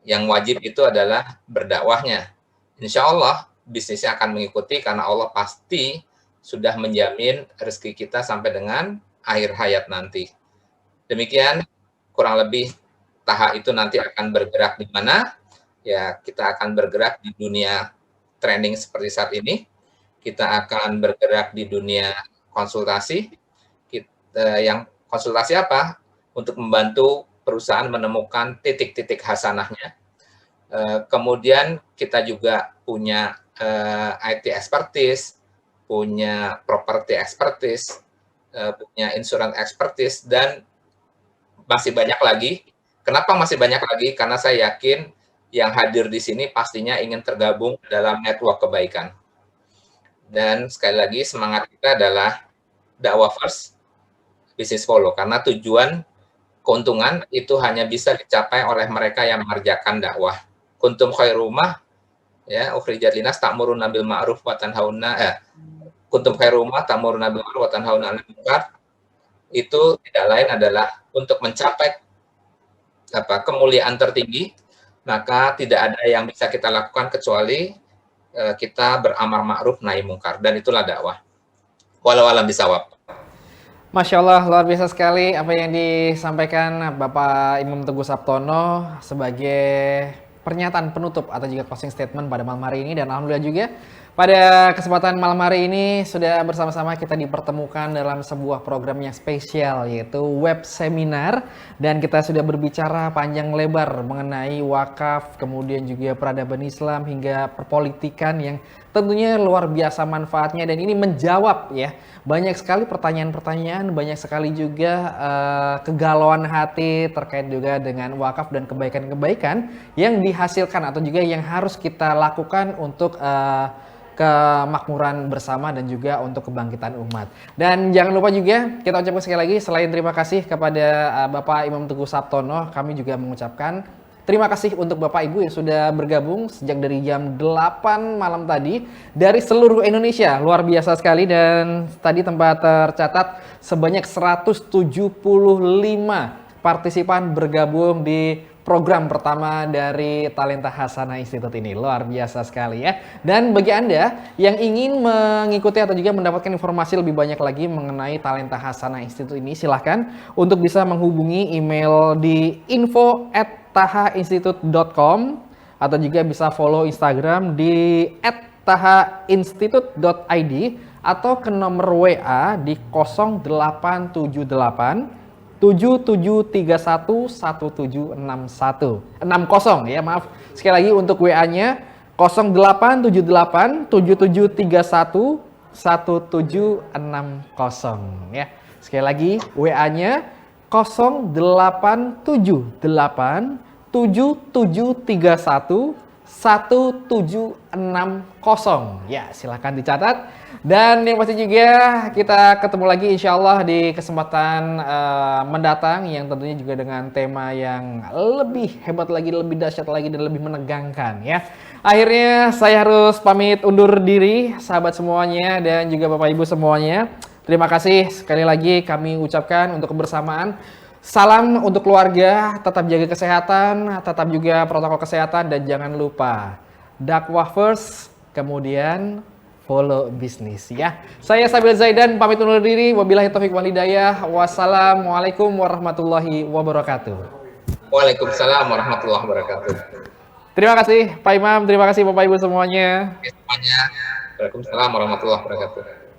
Yang wajib itu adalah berdakwahnya. Insya Allah bisnisnya akan mengikuti karena Allah pasti sudah menjamin rezeki kita sampai dengan akhir hayat nanti. Demikian kurang lebih Taha itu nanti akan bergerak di mana? Ya, kita akan bergerak di dunia training seperti saat ini. Kita akan bergerak di dunia konsultasi. Yang konsultasi apa? Untuk membantu perusahaan menemukan titik-titik hasanahnya. Kemudian kita juga punya IT expertise, punya property expertise, punya insurance expertise, dan masih banyak lagi. Kenapa masih banyak lagi? Karena saya yakin yang hadir di sini pastinya ingin tergabung dalam network kebaikan. Dan sekali lagi semangat kita adalah dakwah first, business follow, karena tujuan keuntungan itu hanya bisa dicapai oleh mereka yang mengerjakan dakwah. Kuntum khairumah, ya, ukhrijat linas ta'muruna bil ma'ruf wa tanhauna, kuntum khairumah ta'muruna bil ma'ruf wa tanhauna 'anil munkar. Itu tidak lain adalah untuk mencapai kemuliaan tertinggi, maka tidak ada yang bisa kita lakukan kecuali kita beramar ma'ruf nahi mungkar, dan itulah dakwah. Walau alam bisawab. Masya Allah, luar biasa sekali apa yang disampaikan Bapak Imam Teguh Sabtono sebagai pernyataan penutup atau juga closing statement pada malam hari ini. Dan alhamdulillah juga pada kesempatan malam hari ini sudah bersama-sama kita dipertemukan dalam sebuah program yang spesial, yaitu web seminar, dan kita sudah berbicara panjang lebar mengenai wakaf, kemudian juga peradaban Islam hingga perpolitikan yang tentunya luar biasa manfaatnya dan ini menjawab ya banyak sekali pertanyaan-pertanyaan, banyak sekali juga kegalauan hati terkait juga dengan wakaf dan kebaikan-kebaikan yang dihasilkan atau juga yang harus kita lakukan untuk kemakmuran bersama dan juga untuk kebangkitan umat. Dan jangan lupa juga kita ucapkan sekali lagi selain terima kasih kepada Bapak Imam Teguh Sabtono, kami juga mengucapkan terima kasih untuk Bapak Ibu yang sudah bergabung sejak dari jam 8 malam tadi dari seluruh Indonesia. Luar biasa sekali dan tadi tempat tercatat sebanyak 175 partisipan bergabung di program pertama dari Talenta Hasanah Institute ini. Luar biasa sekali ya. Dan bagi Anda yang ingin mengikuti atau juga mendapatkan informasi lebih banyak lagi mengenai Talenta Hasanah Institute ini, silahkan untuk bisa menghubungi email di info@tahainstitute.com atau juga bisa follow Instagram di @tahainstitute.id atau ke nomor WA di 0878 77311761 ya, maaf. Sekali lagi untuk WA-nya 0878 77311760 ya. Sekali lagi WA-nya 0878 77311760 ya, silahkan dicatat. Dan yang pasti juga kita ketemu lagi insya Allah di kesempatan mendatang yang tentunya juga dengan tema yang lebih hebat lagi, lebih dahsyat lagi dan lebih menegangkan ya. Akhirnya saya harus pamit undur diri sahabat semuanya dan juga Bapak Ibu semuanya. Terima kasih sekali lagi kami ucapkan untuk kebersamaan. Salam untuk keluarga, tetap jaga kesehatan, tetap juga protokol kesehatan dan jangan lupa dakwah first, kemudian follow bisnis ya. Saya Sabil Zaidan pamit undur diri. Wabillahi taufik wal hidayah. Wassalamualaikum warahmatullahi wabarakatuh. Waalaikumsalam warahmatullahi wabarakatuh. Terima kasih Pak Imam, terima kasih Bapak Ibu semuanya. Semuanya. Waalaikumsalam warahmatullahi wabarakatuh.